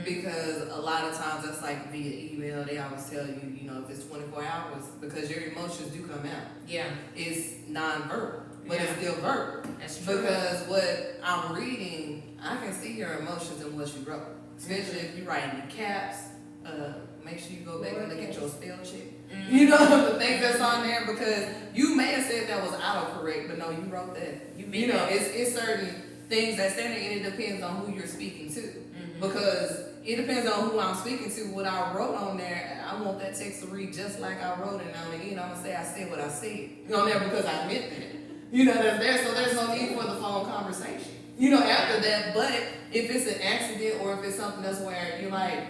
Because a lot of times that's like via email, they always tell you, you know, if it's 24 hours, because your emotions do come out. Yeah. It's non-verbal, but it's still verbal. That's true. Because what I'm reading, I can see your emotions in what you wrote. Especially if you're writing in caps, make sure you go back and look at your spell check. You know, the things that's on there, because you may have said that was autocorrect, but no, you wrote that. You know, it's certain things that's in there, and it depends on who you're speaking to. Because it depends on who I'm speaking to. What I wrote on there, I want that text to read just like I wrote it. On the end, I'm gonna say I said what I said. On there because I meant that. You know, that's there, so there's no need for the phone conversation. You know, after that, but if it's an accident or if it's something else where you're like,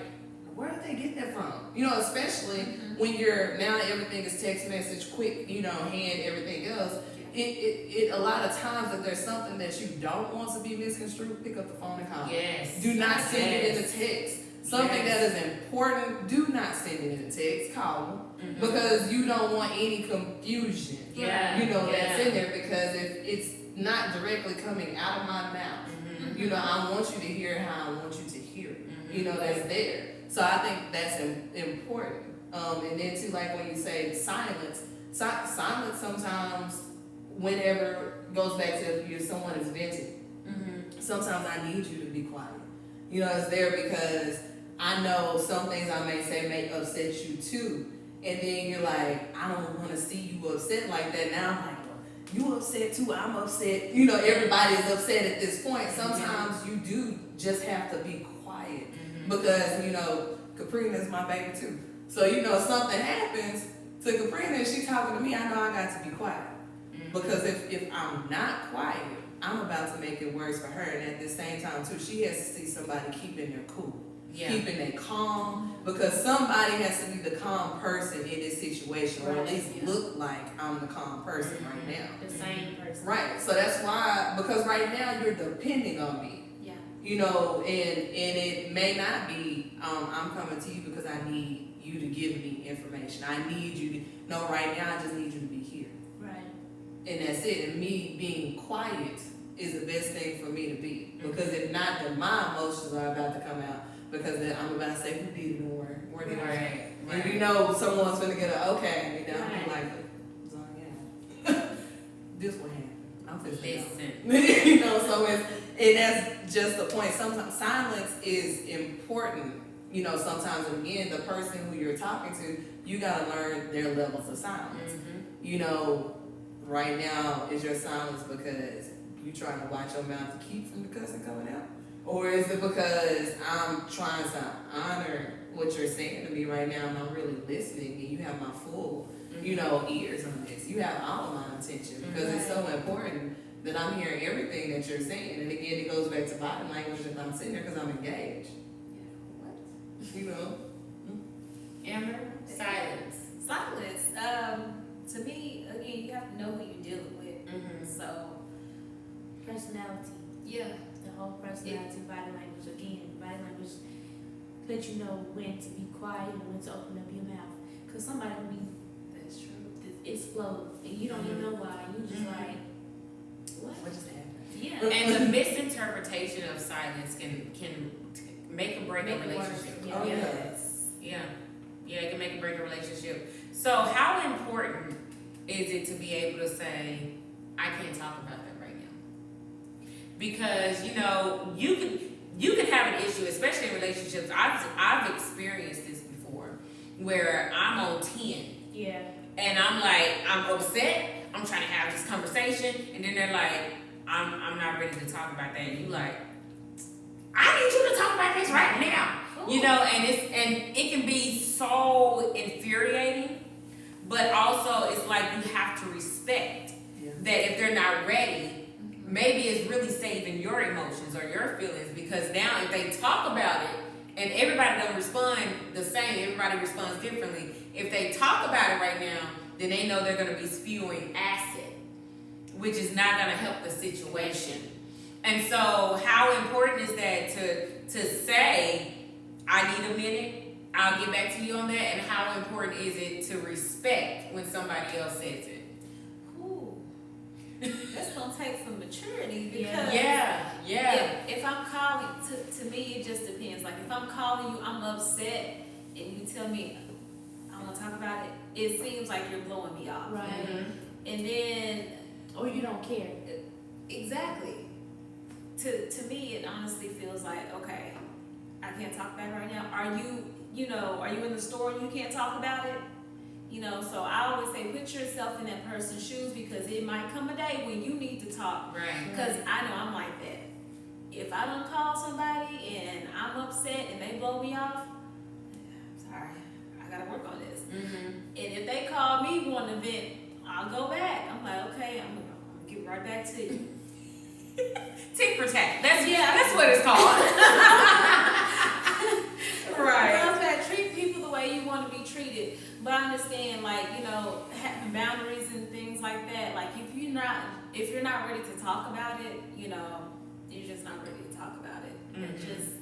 where did they get that from? You know, especially when you're, now everything is text message, quick, you know, hand, everything else. It a lot of times if there's something that you don't want to be misconstrued, pick up the phone and call. Yes. Do not send it in the text. Something that is important, do not send it in the text, call them. Because you don't want any confusion. You know, that's in there, because if it's not directly coming out of my mouth, you know, I want you to hear how I want you to hear it. You know, that's there. So I think that's important. And then too, like when you say silence sometimes, whenever goes back to if someone is venting, sometimes I need you to be quiet. You know, it's there because I know some things I may say may upset you too. And then you're like, I don't want to see you upset like that. Now I'm like, you upset too, I'm upset. You know, everybody's upset at this point. Sometimes you do just have to be quiet. Because, you know, Caprina is my baby too. So, you know, something happens to Caprina and she's talking to me, I know I got to be quiet. Because if I'm not quiet, I'm about to make it worse for her. And at the same time too, she has to see somebody keeping their cool. Keeping it calm, because somebody has to be the calm person in this situation, or at least look like I'm the calm person right now. The same person. Right. So that's why, because right now you're depending on me. You know, and it may not be, I'm coming to you because I need you to give me information. I need you to, no, right now I just need you to be here. Right. And that's it. And me being quiet is the best thing for me to be. Because if not, then my emotions are about to come out. Because then I'm about to say, who did it and where did I? And you know someone's gonna get a okay, and then I'm like, this what happened. I'm just Listen. you know, so and that's just the point. Sometimes silence is important. You know, sometimes again, the person who you're talking to, you gotta learn their levels of silence. You know, right now is your silence because you trying to watch your mouth to keep from the cussing coming out? Or is it because I'm trying to honor what you're saying to me right now and I'm really listening and you have my full, you know, ears on this. You have all of my attention because it's so important that I'm hearing everything that you're saying. And again, it goes back to body language if I'm sitting there because I'm engaged. You know? Amber? Silence. To me, again, you have to know who you're dealing with. So, Personality. The whole personality, body language. Again, body language let you know when to be quiet and when to open up your mouth. Because somebody will be, that's true. explode and you don't even know why. You just like, What just happened? yeah. And the misinterpretation of silence can make or break a relationship. Yeah. It can make or break a relationship. So how important is it to be able to say, I can't talk about that right now? Because, you know, you can have an issue, especially in relationships. I've experienced this before where I'm on 10. Yeah. And I'm like, I'm upset, I'm trying to have this conversation, and then they're like, I'm not ready to talk about that. And you like, I need you to talk about this right now. Ooh. You know, and it can be so infuriating, but also it's like you have to respect that if they're not ready, maybe it's really saving your emotions or your feelings, because now if they talk about it and everybody don't respond the same, everybody responds differently. If they talk about it right now, then they know they're going to be spewing acid, which is not going to help the situation. And so how important is that to say, I need a minute, I'll get back to you on that, and how important is it to respect when somebody else says it? Ooh. That's going to take some maturity, because if I'm calling, to me it just depends. Like if I'm calling you, I'm upset, and you tell me I want to talk about it, it seems like you're blowing me off. Right. Mm-hmm. And then, or you don't care. Exactly. To me, it honestly feels like, okay, I can't talk about it right now. are you in the store and you can't talk about it? So I always say put yourself in that person's shoes, because it might come a day when you need to talk. Right. Because I know I'm like that. If I don't call somebody and I'm upset and they blow me off, I'm sorry, I gotta work on this. Mm-hmm. And if they call me wanting to vent, I'll go back. I'm like, okay, I'm gonna get right back to you. Tick for tack. That's what it's called. Right. Girls that treat people the way you want to be treated. But I understand, like, having boundaries and things like that. Like, if you're not ready to talk about it, you're just not ready to talk about it. Mm-hmm. And just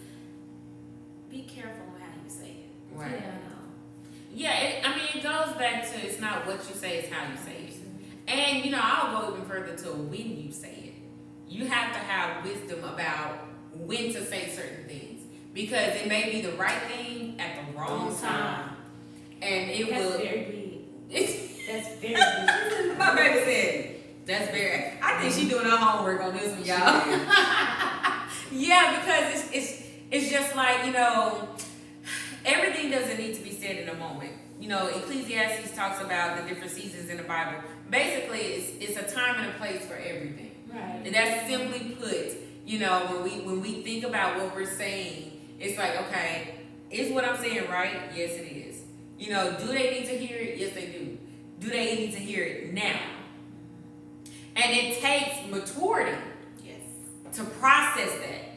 be careful on how you say it. Right. Yeah. It goes back to, it's not what you say, it's how you say it. And, I'll go even further to when you say it. You have to have wisdom about when to say certain things, because it may be the right thing at the wrong time. And it That's will. very big. That's very big. My baby said, that's very. I think she's doing her homework on this one, y'all. Yeah, because it's just like, everything doesn't need to be said in a moment. Ecclesiastes talks about the different seasons in the Bible. Basically, it's a time and a place for everything. Right. And that's simply put, when we think about what we're saying, it's like, okay, is what I'm saying right? Yes, it is. Do they need to hear it? Yes, they do. Do they need to hear it now? And it takes maturity to process that,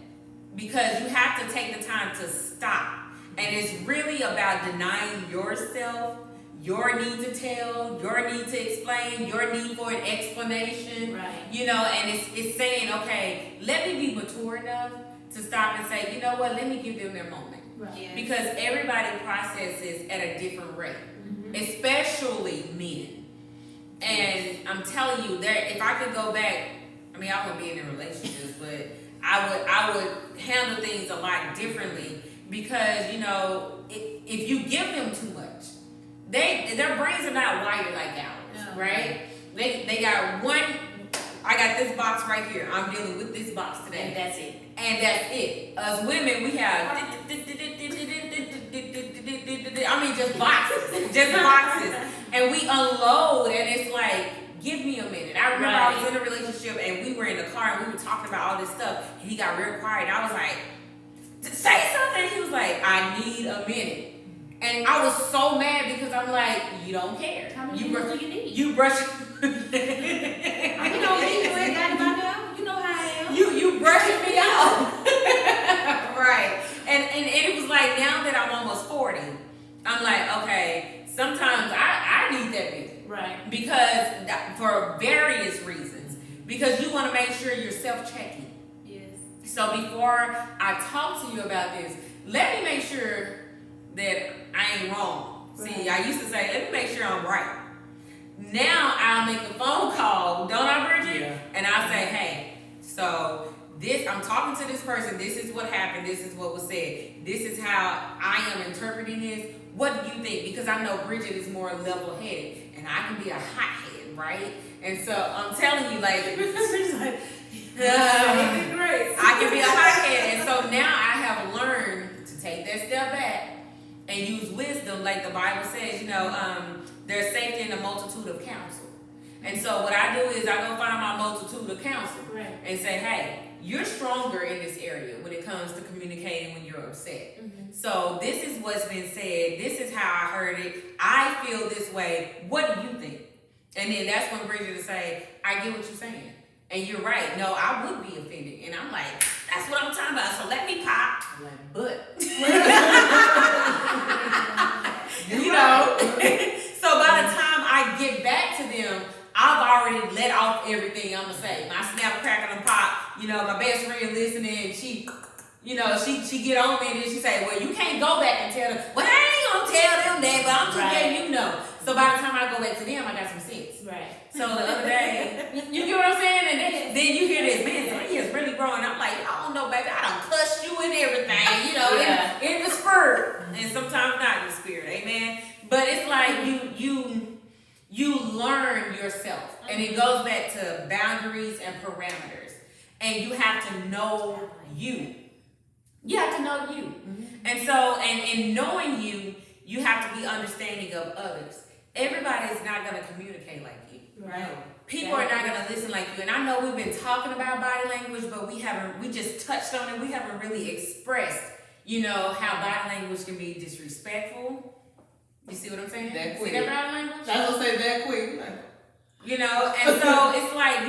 because you have to take the time to stop. And it's really about denying yourself, your need to tell, your need to explain, your need for an explanation. Right. And it's saying, okay, let me be mature enough to stop and say, you know what, let me give them their moment. Right. Yeah. Because everybody processes at a different rate, especially men. And I'm telling you, if I could go back, I wouldn't be in a relationship, but I would handle things a lot differently, because if you give them too much, their brains are not wired like ours, right? They got one. I got this box right here. I'm dealing with this box today. And that's it. And that's it. Us women, we have just boxes. And we unload, and it's like, give me a minute. I remember I was in a relationship and we were in the car and we were talking about all this stuff, and he got real quiet. I was like, say something. He was like, I need a minute. And I was so mad, because I'm like, you don't care. How many minutes do you need? You brush. Me, you ain't got it by now. You know how I am. You brushing me out. Right. And it was like, now that I'm almost 40, I'm like, okay, sometimes I need that minute. Right. Because for various reasons. Because you want to make sure you're self-checking. Yes. So before I talk to you about this, let me make sure that I ain't wrong. Right. See, I used to say, let me make sure I'm right. Now I'll make a phone call, don't I, Bridget? Yeah. And I'll say, hey, so I'm talking to this person, this is what happened, this is what was said, this is how I am interpreting this. What do you think? Because I know Bridget is more level-headed, and I can be a hothead, right? And so I'm telling you, like, I can be a hothead. And so now I have learned to take that step back and use wisdom, like the Bible says, there's safety in a multitude of counsel. And so what I do is I go find my multitude of counsel and say, hey, you're stronger in this area when it comes to communicating when you're upset. So this is what's been said. This is how I heard it. I feel this way. What do you think? And then that's when Bridget will say, I get what you're saying. And you're right. No, I would be offended. And I'm like, that's what I'm talking about. So let me pop. I'm like, but. So by the time I get back to them, I've already let off everything I'm going to say. My snap, crack, and pop. My best friend listening, she get on me and then she say, well, you can't go back and tell them. Well, I ain't going to tell them that, but I'm just letting you know. So by the time I go back to them, I got some sense. Right. So the other day, you get what I'm saying? And then you hear this, man, he is really growing. I'm like, I don't know, baby, I done cussed you and everything, in the spirit. And sometimes not in the spirit, amen? But it's like you learn yourself. And it goes back to boundaries and parameters. And you have to know you. You have to know you. And so, and in knowing you, you have to be understanding of others. Everybody is not going to communicate like you. Right. People are not going to listen like you. And I know we've been talking about body language, but we just touched on it. We haven't really expressed, how body language can be disrespectful. You see what I'm saying? That quick. See that body language? I was gonna say that quick. And so it's like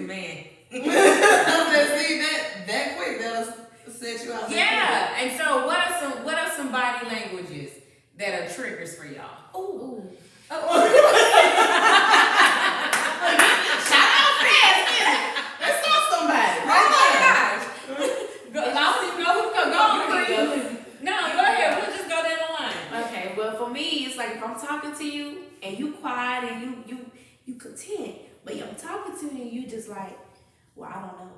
man. See that quick, that'll set you out. Yeah. And so what are some body languages that are triggers for y'all? Ooh. Shout out fast, let's saw somebody. Oh my gosh. I don't even know who's going to go. No, go ahead. We'll just go down the line. Okay, well for me, it's like if I'm talking to you and you quiet and you content, but I'm talking to you and you just like, well, I don't know.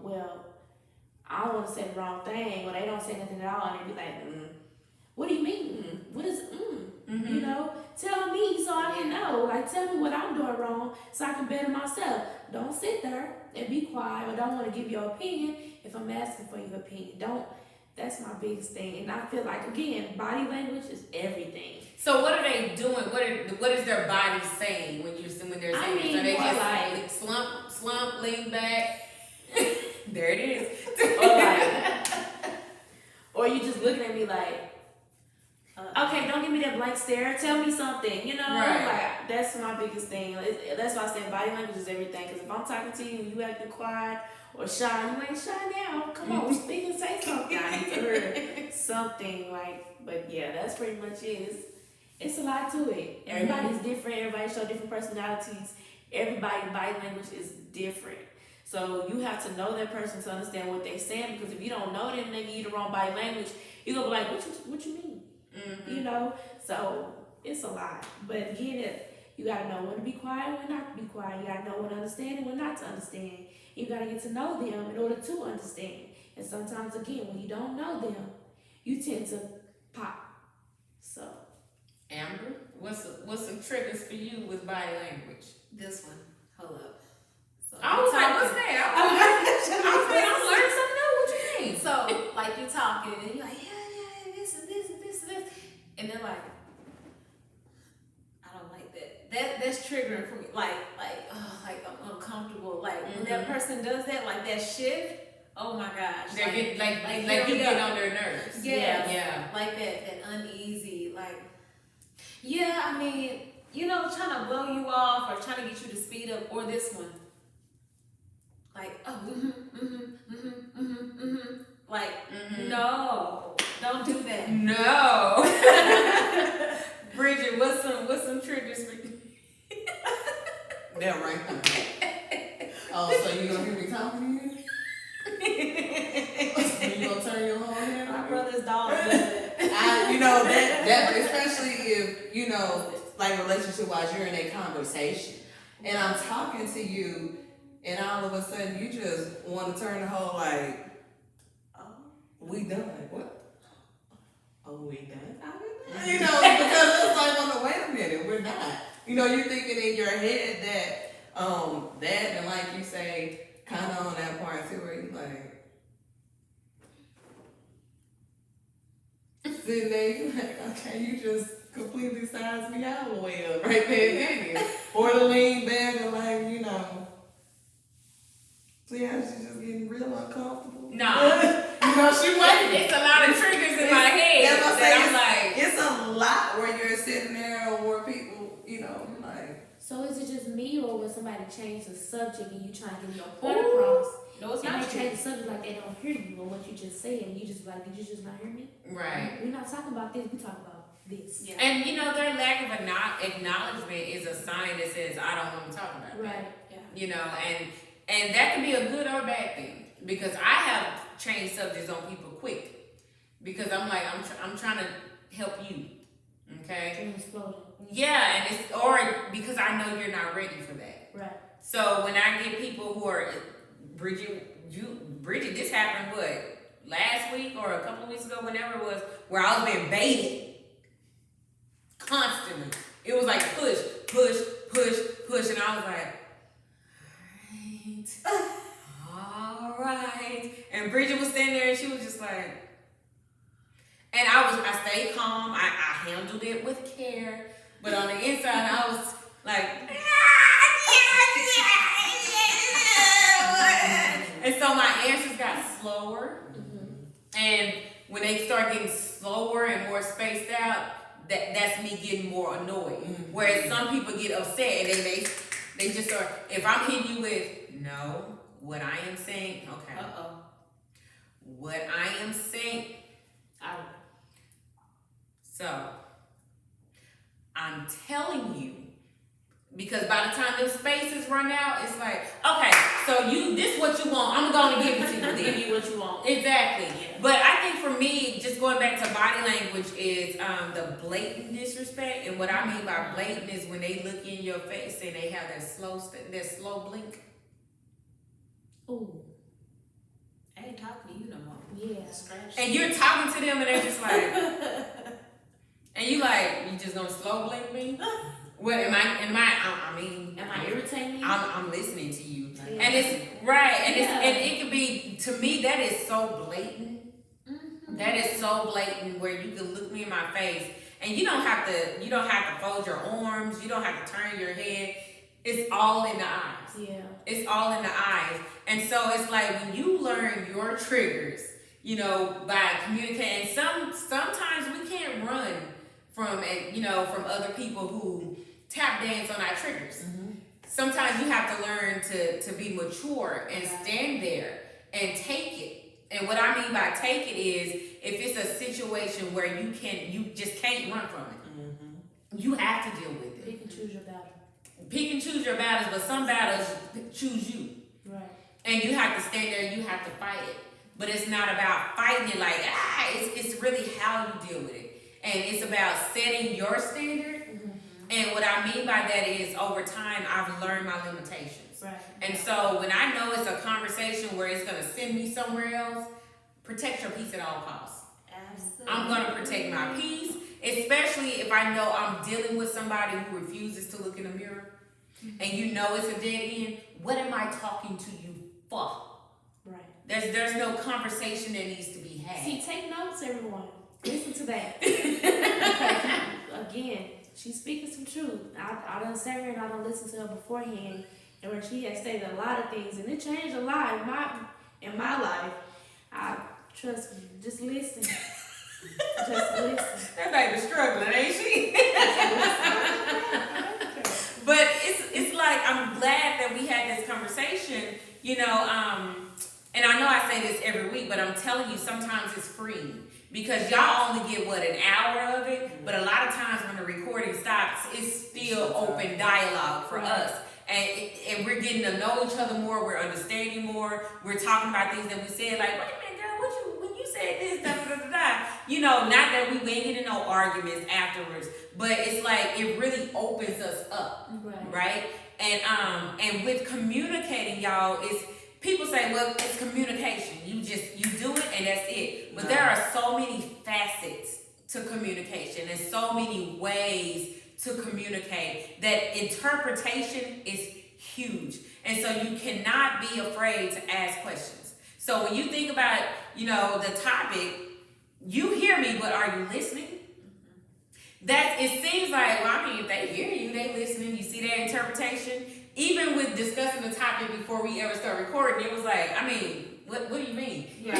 Well, I don't want to say the wrong thing, or they don't say nothing at all, and they be like, what do you mean? What is Tell me so I can know. Like, tell me what I'm doing wrong so I can better myself. Don't sit there and be quiet or don't want to give your opinion if I'm asking for your opinion. That's my biggest thing. And I feel like, again, body language is everything. So what are they doing? What is their body saying when they're saying it? So they just like slump, lean back. There it is. Or you just looking at me like, okay, don't give me that blank stare. Tell me something, Right. Like, that's my biggest thing. That's why I say body language is everything. Because if I'm talking to you and you acting quiet or shy, you ain't shy now. Come on, speak and say something. I need to hear something but yeah, that's pretty much it. It's a lot to it. Everybody's different. Everybody show different personalities. Everybody's body language is different. So you have to know that person to understand what they're saying. Because if you don't know them, they give you the wrong body language. You're gonna be like, what you mean? So it's a lot. But again, you gotta know when to be quiet, when not to be quiet. You gotta know when to understand and when not to understand. You gotta get to know them in order to understand. And sometimes, again, when you don't know them, you tend to pop. So, Amber, what's some triggers for you with body language? This one. Hold up. So I was like, what's that? I'm learning something new. What you mean? So, like, you talking and you're like, yeah, this and this and this and this. And they're like, I don't like that. That's triggering for me. Like I'm uncomfortable. Like, when that person does that, like that shift, oh my gosh. They're like you get on their nerves. Yeah. Like that uneasy, like, yeah, I mean, trying to blow you off or trying to get you to speed up, or this one. Like, like, no, don't do that. No. Bridget, what's some triggers for you? That right there. Oh, so you gonna hear me talking to you? You gonna turn your whole head? My brother's dog does it. That especially if like relationship wise, you're in a conversation and I'm talking to you, and all of a sudden you just want to turn the whole like, oh, we done. What? Oh, we done? Because it's like, well, no, wait a minute, we're not. You're thinking in your head that and like you say, kind of on that part too, where you like, sitting there, you like, okay, you just completely sized me all the way up right there, didn't you? Or to lean back and like, so yeah, she's just getting real uncomfortable. No. She wasn't. It's a lot of triggers in my head I'm like. It's a lot where you're sitting there or where people, like. So is it just me, or when somebody change the subject and you trying to get your point across? No, it's and not they change the subject like they don't hear you or what you just said, and you just like, did you just not hear me? Right. We're not talking about this. We talking about this. Yeah. And their lack of acknowledgement is a sign that says I don't want to talk about it. Right. Yeah. And that can be a good or a bad thing, because I have changed subjects on people quick because I'm like I'm trying to help you. Okay. Yeah, and it's or because I know you're not ready for that. Right. So when I get people who are Bridget, this happened last week or a couple of weeks ago, whenever it was, where I was being baited constantly. It was like push, and I was like, all right. and Bridget was standing there and she was just like, and I stayed calm. I handled it with care, but on the inside I was like, and so my answers got slower. And when they start getting slower and more spaced out, that's me getting more annoyed. Whereas some people get upset and they just start. If I'm hitting you with no, what I am saying, okay. What I am saying, so I'm telling you, because by the time those spaces run out, it's like, okay, so this is what you want. I'm going to give it to you. Then. Give you what you want. Exactly. Yeah. But I think for me, just going back to body language is the blatant disrespect. And what I mean by blatant is when they look in your face and they have that slow blink. Ooh. I ain't talking to you no more. Yeah. And you're talking to them and they're just like, and you just gonna slow blink me? What am I irritating you? I'm listening to you. Yeah. And it's right, and and it could be, to me, that is so blatant. That is so blatant where you can look me in my face and you don't have to fold your arms, you don't have to turn your head. It's all in the eyes. Yeah. It's all in the eyes. And so it's like when you learn your triggers, by communicating, sometimes we can't run from other people who tap dance on our triggers. Sometimes you have to learn to be mature and stand there and take it. And what I mean by take it is, if it's a situation where you just can't run from it, you have to deal with it. Pick and choose your battle. Pick and choose your battles, but some battles choose you. Right. And you have to stand there and you have to fight it. But it's not about fighting it like, it's really how you deal with it. And it's about setting your standard. And what I mean by that is, over time, I've learned my limitations. Right. And so when I know it's a conversation where it's going to send me somewhere else, protect your peace at all costs. Absolutely. I'm going to protect my peace, especially if I know I'm dealing with somebody who refuses to look in the mirror. And it's a dead end. What am I talking to you for? Right. There's no conversation that needs to be had. See, take notes, everyone. Listen to that. Because, again, she's speaking some truth. I done sat her and I done listened to her beforehand, and where she has stated a lot of things, and it changed a lot in my life. Trust me, just listen. Just listen. That baby's struggling, ain't she? But it's like, I'm glad that we had this conversation, and I know I say this every week, but I'm telling you, sometimes it's freeing. Because y'all only get, an hour of it? But a lot of times when the recording stops, it's still open dialogue for us. And we're getting to know each other more, we're understanding more, we're talking about things that we said, like, wait a minute, girl, when you said this, not that we ain't getting no arguments afterwards, but it's like, it really opens us up, right? And with communicating, y'all, people say, well, it's communication. You do it and that's it. But there are so many facets to communication and so many ways to communicate that interpretation is huge. And so you cannot be afraid to ask questions. So when you think about, the topic, you hear me, but are you listening? It seems like, if they hear you, they listening, you see their interpretation. Even with discussing the topic before we ever start recording, it was like, what do you mean? Right.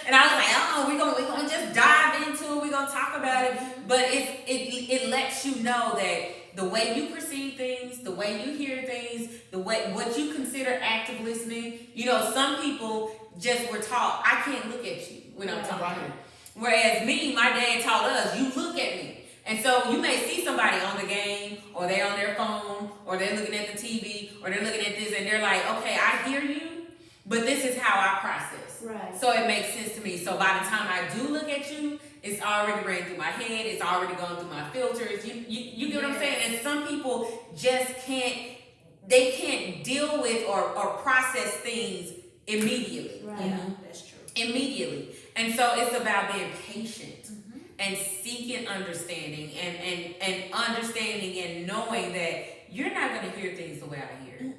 And I was like, we're gonna just dive into it, we're gonna talk about it. But it lets you know that the way you perceive things, the way you hear things, what you consider active listening, some people just were taught, I can't look at you when I'm talking. Whereas my dad taught us, you look at me. And so you may see somebody on the game, or they're on their phone, or they're looking at the TV, or they're looking at this, and they're like, okay, I hear you, but this is how I process. Right. So it makes sense to me. So by the time I do look at you, it's already ran through my head, it's already gone through my filters. You get what I'm saying? And some people just can't deal with or process things immediately. Right. Yeah, that's true. Immediately. And so it's about being patient. And seeking understanding and understanding and knowing that you're not going to hear things the way I hear.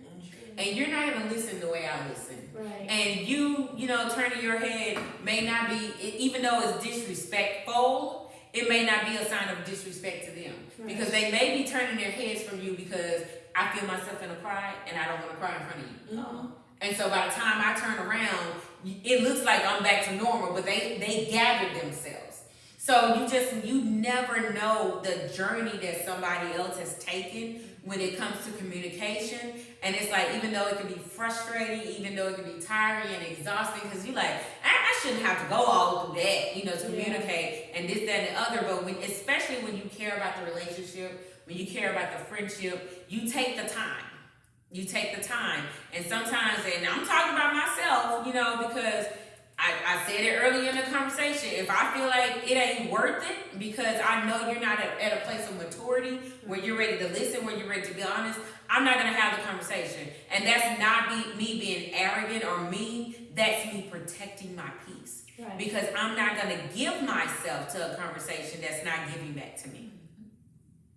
And you're not going to listen the way I listen. Right. And you know, turning your head may not be, even though it's disrespectful, it may not be a sign of disrespect to them. Right. Because they may be turning their heads from you because I feel myself in a cry and I don't want to cry in front of you. Mm-hmm. And so by the time I turn around, it looks like I'm back to normal, but they gathered themselves. So you never know the journey that somebody else has taken when it comes to communication. And it's like, even though it can be frustrating, even though it can be tiring and exhausting, because you're like, I shouldn't have to go all through that, you know, to communicate and this, that, and the other. But especially when you care about the relationship, when you care about the friendship, you take the time. You take the time. And sometimes, and I'm talking about myself, you know, because I said it earlier in the conversation, if I feel like it ain't worth it, because I know you're not at a place of maturity where you're ready to listen, where you're ready to be honest, I'm not going to have the conversation. And that's not me being arrogant or mean. That's me protecting my peace. Right. Because I'm not going to give myself to a conversation that's not giving back to me.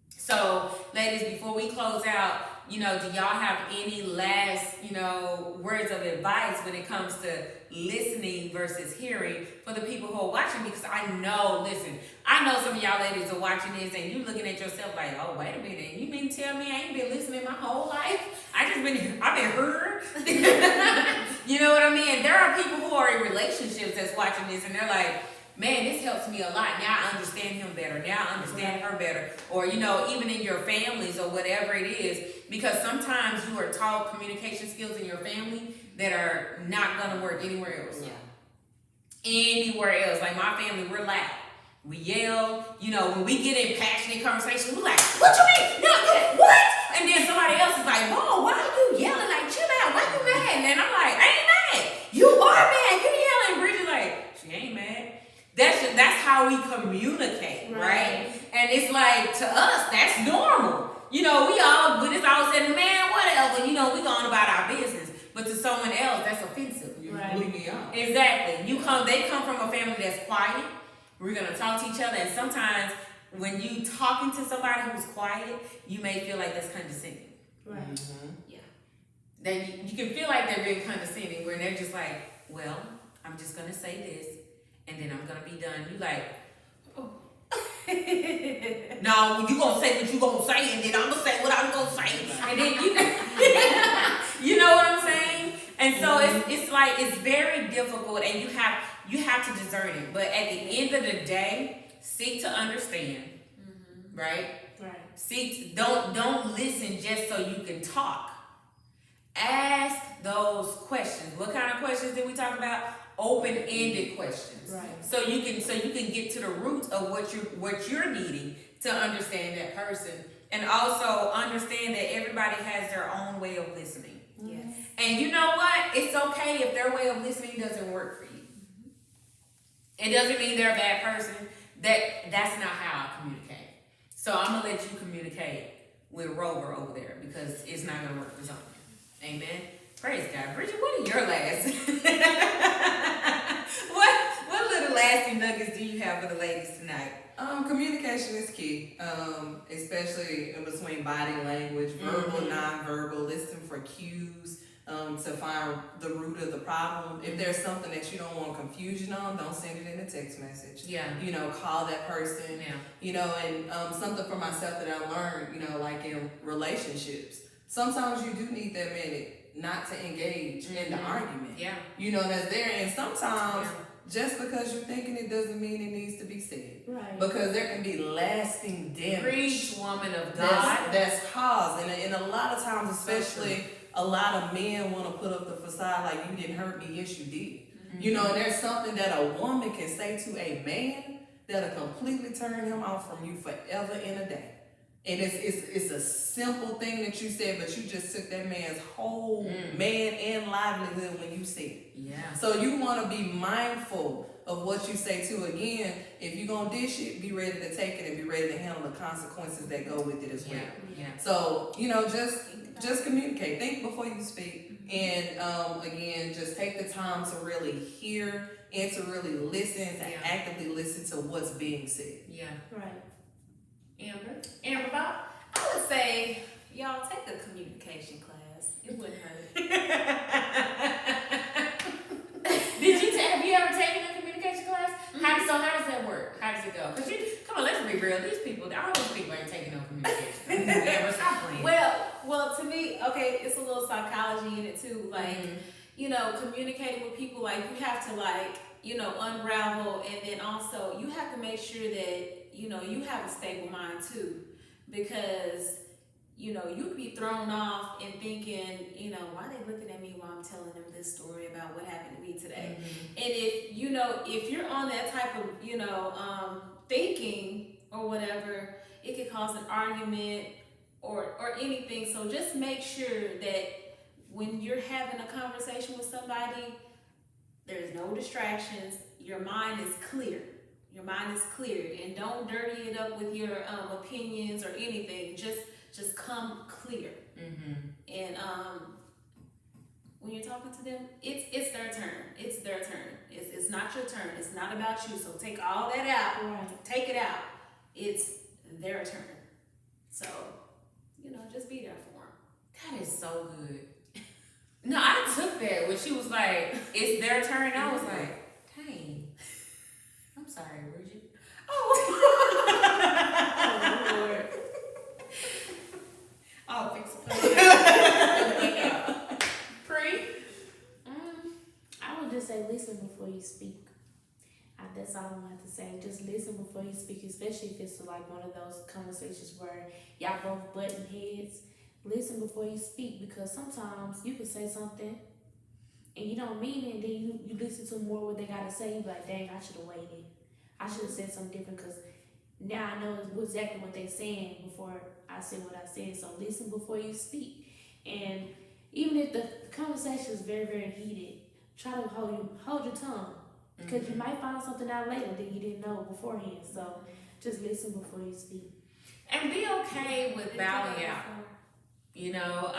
So, ladies, before we close out, you know, do y'all have any last, you know, words of advice when it comes to listening versus hearing for the people who are watching? Because I know some of y'all ladies are watching this and you looking at yourself like, oh, wait a minute, you mean to tell me I ain't been listening my whole life? I've been heard. You know what I mean? And there are people who are in relationships that's watching this and they're like, man, this helps me a lot. Now I understand him better. Now I understand her better. Or, you know, even in your families or whatever it is. Because sometimes you are taught communication skills in your family that are not going to work anywhere else. Yeah. Anywhere else. Like my family, we're loud. We yell. You know, when we get in passionate conversation, we're like, what you mean? No, what? And then somebody else is like, whoa, why are you yelling? Like, chill out. Why you mad? And I'm like, I ain't mad. You are mad. You yelling. Bridget like, she ain't mad. That's how we communicate, right? And it's like, to us, that's normal. You know, when it's all said, man, whatever, you know, we going about our business. But to someone else, that's offensive. You blew me out. Exactly. They come from a family that's quiet. We're going to talk to each other. And sometimes when you talking to somebody who's quiet, you may feel like that's condescending. Right. Mm-hmm. Yeah. That you can feel like they're being condescending where they're just like, well, I'm just going to say this. And then I'm going to be done. You like, oh. No, you going to say what you going to say, and then I'm going to say what I'm going to say. And then you know what I'm saying? And so it's like, it's very difficult, and you have to discern it. But at the end of the day, seek to understand, right? Right. Don't listen just so you can talk. Ask those questions. What kind of questions did we talk about? Open-ended questions. Right. So you can get to the root of what you're needing to understand that person, and also understand that everybody has their own way of listening. Yes. And you know what? It's okay if their way of listening doesn't work for you. It doesn't mean they're a bad person. That's not how I communicate. So I'm gonna let you communicate with Rover over there because it's not gonna work for Zonia. Amen. Praise God. Bridget, what are your last? what little lasting nuggets do you have for the ladies tonight? Communication is key, especially in between body language, verbal, non-verbal. Listen for cues to find the root of the problem. If there's something that you don't want confusion on, don't send it in a text message. Yeah. You know, call that person. Yeah. You know, and something for myself that I learned, you know, like in relationships, sometimes you do need that minute not to engage in the argument. Yeah. You know, that's there. And sometimes just because you're thinking it doesn't mean it needs to be said. Right. Because there can be lasting damage. Preach, woman of God. That's caused. And a lot of times, especially a lot of men want to put up the facade like you didn't hurt me. Yes, you did. Mm-hmm. You know, and there's something that a woman can say to a man that'll completely turn him off from you forever in a day. And it's a simple thing that you said, but you just took that man's whole man and livelihood when you said it. Yeah. So you want to be mindful of what you say too. Again, if you're going to dish it, be ready to take it and be ready to handle the consequences that go with it as well. Yeah. So, you know, just communicate. Think before you speak. And again, just take the time to really hear and to really listen, to actively listen to what's being said. Yeah. Right. Amber Bob? I would say, y'all take a communication class. It wouldn't hurt. though? Because come on, let's be real. These people, all these people ain't taking no communication. Never stop playing. Well, to me, okay, it's a little psychology in it too. Like, you know, communicating with people, like you have to like, you know, unravel, and then also you have to make sure that, you know, you have a stable mind too, because, you know, you could be thrown off and thinking, you know, why are they looking at me while I'm telling them this story about what happened to me today? And if, you know, if you're on that type of, you know, thinking or whatever, it could cause an argument or anything. So just make sure that when you're having a conversation with somebody, there's no distractions. Your mind is clear. Your mind is cleared, and don't dirty it up with your opinions or anything. Just come clear. And when you're talking to them, it's their turn. It's their turn. It's not your turn. It's not about you. So take all that out. Right. Take it out. It's their turn. So, you know, just be there for them. That is so good. No, I took that when she was like, it's their turn. I was like, dang. I'm sorry, Bridget. Oh, Lord. Oh, fix it. Pre? I would just say listen before you speak. That's all I'm going to say. Just listen before you speak, especially if it's like one of those conversations where y'all both button heads. Listen before you speak, because sometimes you can say something and you don't mean it, and then you listen to more what they got to say. You be like, dang, I should have waited. I should have said something different, because now I know exactly what they're saying before I said what I said. So listen before you speak. And even if the conversation is very, very heated, try to hold your tongue, because you might find something out later that you didn't know beforehand. So just listen before you speak. And be okay with bowing out. You know,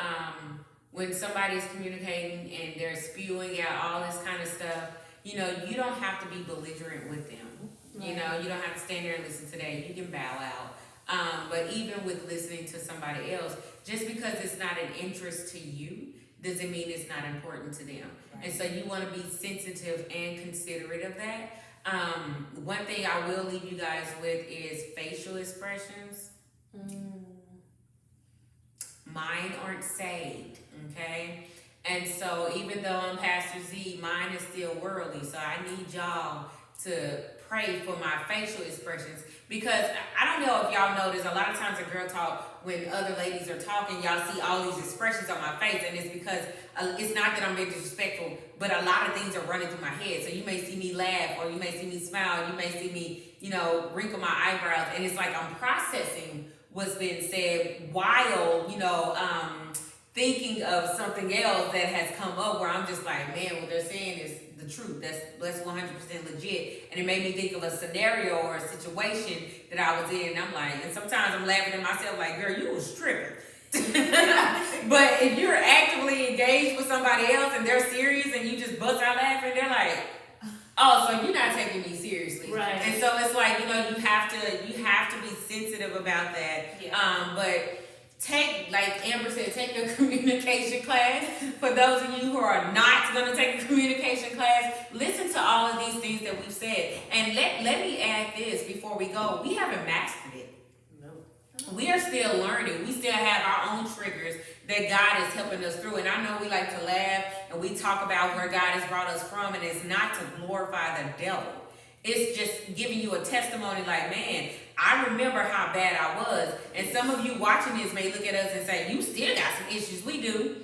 when somebody's communicating and they're spewing out all this kind of stuff, you know, you don't have to be belligerent with them. Right. You know, you don't have to stand there and listen to that. You can bow out. But even with listening to somebody else, just because it's not an interest to you doesn't mean it's not important to them. Right. And so you want to be sensitive and considerate of that. One thing I will leave you guys with is facial expressions. Mine aren't saved, okay? And so even though I'm Pastor Z, mine is still worldly. So I need y'all to pray for my facial expressions, because I don't know if y'all notice, a lot of times a girl talk, when other ladies are talking, y'all see all these expressions on my face, and it's because it's not that I'm being disrespectful, but a lot of things are running through my head. So you may see me laugh, or you may see me smile, you may see me, you know, wrinkle my eyebrows, and it's like I'm processing what's been said while, you know, thinking of something else that has come up where I'm just like, man, what they're saying is the truth. That's 100% legit. And it made me think of a scenario or a situation that I was in. And I'm like, and sometimes I'm laughing at myself like, girl, you was tripping. But if you're actively engaged with somebody else and they're serious and you just bust out laughing, they're like, oh, so you're not taking me seriously. Right. And so it's like, you know, you have to be sensitive about that. Yeah. But take, like Amber said, take a communication class. For those of you who are not going to take a communication class, listen to all of these things that we've said. And let me add this before we go. We haven't mastered it. No. We are still learning. We still have our own triggers that God is helping us through. And I know we like to laugh and we talk about where God has brought us from, and it's not to glorify the devil. It's just giving you a testimony like, man, I remember how bad I was. And some of you watching this may look at us and say, you still got some issues. We do.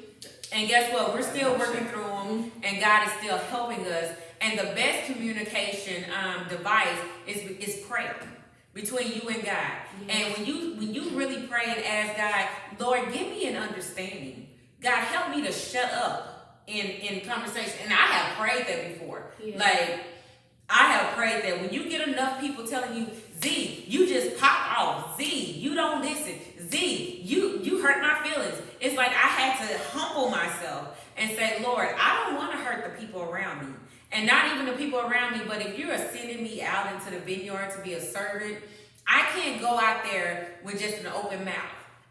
And guess what? We're still working through them, and God is still helping us. And the best communication device is prayer between you and God. And when you really pray and ask God, Lord, give me an understanding. God, help me to shut up in conversation. And I have prayed that before. Yeah. Like, I have prayed that when you get enough people telling you, Z, you just pop off. Z, you don't listen. Z, you hurt my feelings. It's like I had to humble myself and say, Lord, I don't want to hurt the people around me. And not even the people around me, but if you are sending me out into the vineyard to be a servant, I can't go out there with just an open mouth.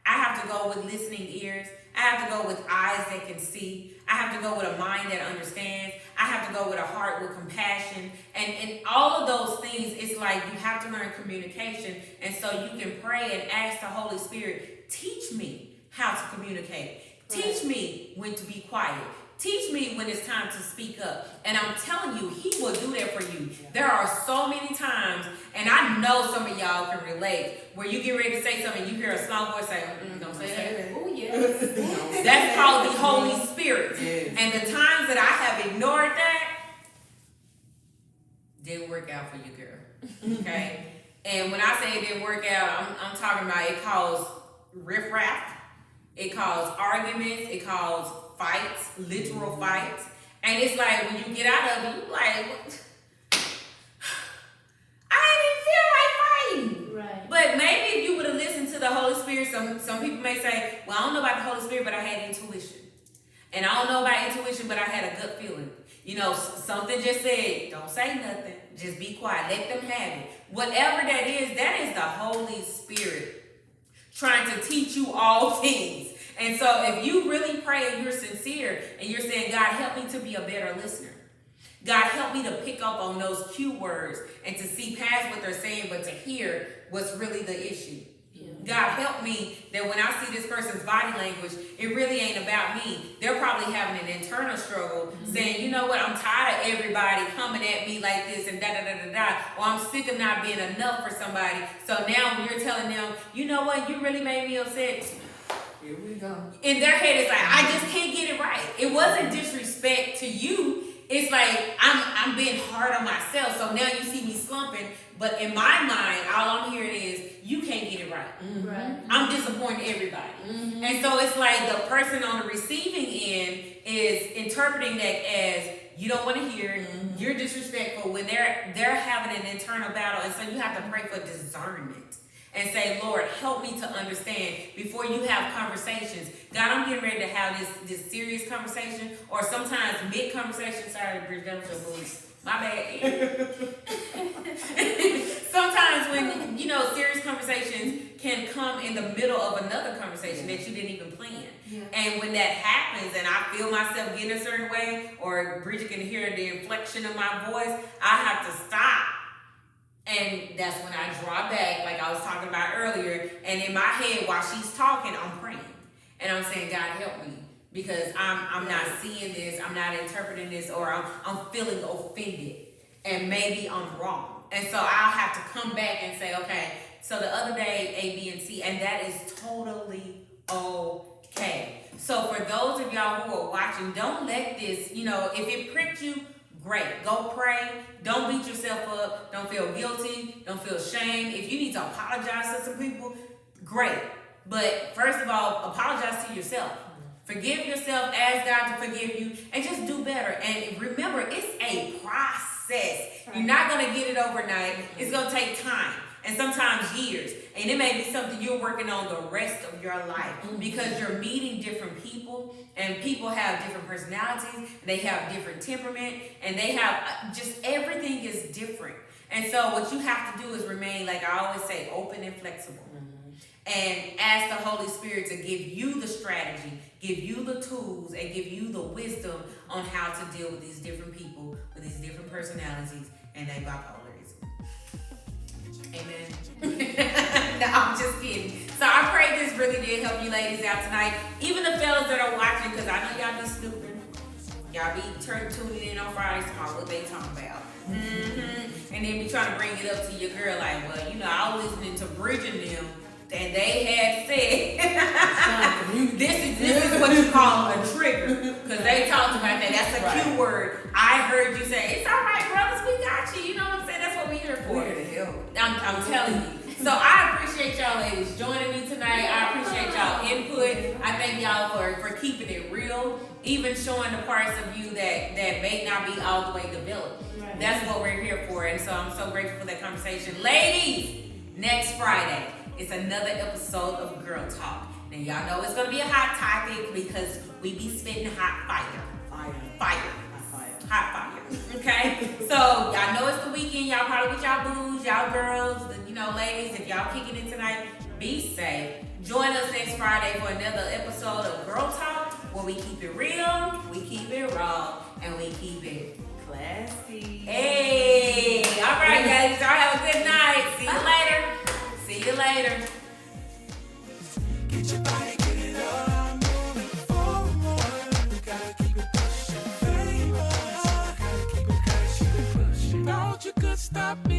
I have to go with listening ears. I have to go with eyes that can see. I have to go with a mind that understands. I have to go with a heart with compassion. And all of those things, it's like you have to learn communication. And so you can pray and ask the Holy Spirit, teach me how to communicate. Teach me when to be quiet. Teach me when it's time to speak up. And I'm telling you, he will do that for you. There are so many times, and I know some of y'all can relate, where you get ready to say something, you hear a small voice say, don't say that. Oh, yes. That's called the Holy Spirit. Yes. And the times that I have ignored that, didn't work out for you, girl. Okay? And when I say it didn't work out, I'm talking about it caused riffraff, it caused arguments, it caused fights, literal fights. And it's like when you get out of it, you like, what? I didn't feel like fighting. Right. But maybe if you would have listened to the Holy Spirit, some people may say, well, I don't know about the Holy Spirit, but I had intuition. And I don't know about intuition, but I had a gut feeling. You know, something just said, don't say nothing. Just be quiet. Let them have it. Whatever that is the Holy Spirit trying to teach you all things. And so if you really pray and you're sincere and you're saying, God, help me to be a better listener. God, help me to pick up on those cue words and to see past what they're saying, but to hear what's really the issue. God, help me that when I see this person's body language, it really ain't about me. They're probably having an internal struggle saying, you know what, I'm tired of everybody coming at me like this and da-da-da-da-da. Or I'm sick of not being enough for somebody. So now when you're telling them, you know what, you really made me upset. Here we go. In their head, it's like, I just can't get it right. It wasn't disrespect to you. It's like, I'm being hard on myself. So now you see me slumping. But in my mind, all I'm hearing is, you can't get it right. Right. I'm disappointing everybody. And so it's like the person on the receiving end is interpreting that as, you don't want to hear, you're disrespectful, when they're having an internal battle. And so you have to pray for discernment. And say, Lord, help me to understand before you have conversations. God, I'm getting ready to have this serious conversation, or sometimes mid-conversation. Sorry, Bridget, my bad. Sometimes when, serious conversations can come in the middle of another conversation that you didn't even plan. Yeah. And when that happens and I feel myself getting a certain way, or Bridget can hear the inflection of my voice, I have to stop. And that's when I draw back, like I was talking about earlier. And in my head, while she's talking, I'm praying. And I'm saying, God, help me. Because I'm not seeing this, I'm not interpreting this, or I'm feeling offended. And maybe I'm wrong. And so I'll have to come back and say, okay, so the other day, A, B, and C. And that is totally okay. So for those of y'all who are watching, don't let this, if it pricked you, great. Go pray. Don't beat yourself up. Don't feel guilty. Don't feel shame. If you need to apologize to some people, great. But first of all, apologize to yourself. Forgive yourself. Ask God to forgive you. And just do better. And remember, it's a process. You're not going to get it overnight. It's going to take time. And sometimes years. And it may be something you're working on the rest of your life. Because you're meeting different people. And people have different personalities. They have different temperament. And they have just everything is different. And so what you have to do is remain, like I always say, open and flexible. And ask the Holy Spirit to give you the strategy, give you the tools, and give you the wisdom on how to deal with these different people, with these different personalities, and their bipolarism. Amen. No, I'm just kidding. So I pray this really did help you ladies out tonight. Even the fellas that are watching, because I know y'all be snooping. Y'all be tuning in on Fridays to what they talking about. And then be trying to bring it up to your girl like, well, I was listening to Bridget and them, and they had said, this is what you call a trigger. Because they talked about that. That's a cue word. I heard you say, it's all right, brothers, we got you. You know what I'm saying? That's what we're here for. We're here to help. I'm telling you. So I appreciate y'all ladies joining me tonight. I appreciate y'all input. I thank y'all for keeping it real. Even showing the parts of you that may not be all the way developed. Right. That's what we're here for. And so I'm so grateful for that conversation. Ladies, next Friday, it's another episode of Girl Talk. Now y'all know it's gonna be a hot topic because we be spitting hot fire. Hot fire. Okay? So y'all know it's the weekend. Y'all probably with y'all booze, y'all girls, ladies, if y'all kicking it tonight, be safe. Join us next Friday for another episode of Girl Talk, where we keep it real, we keep it raw, and we keep it classy. Hey! stop me.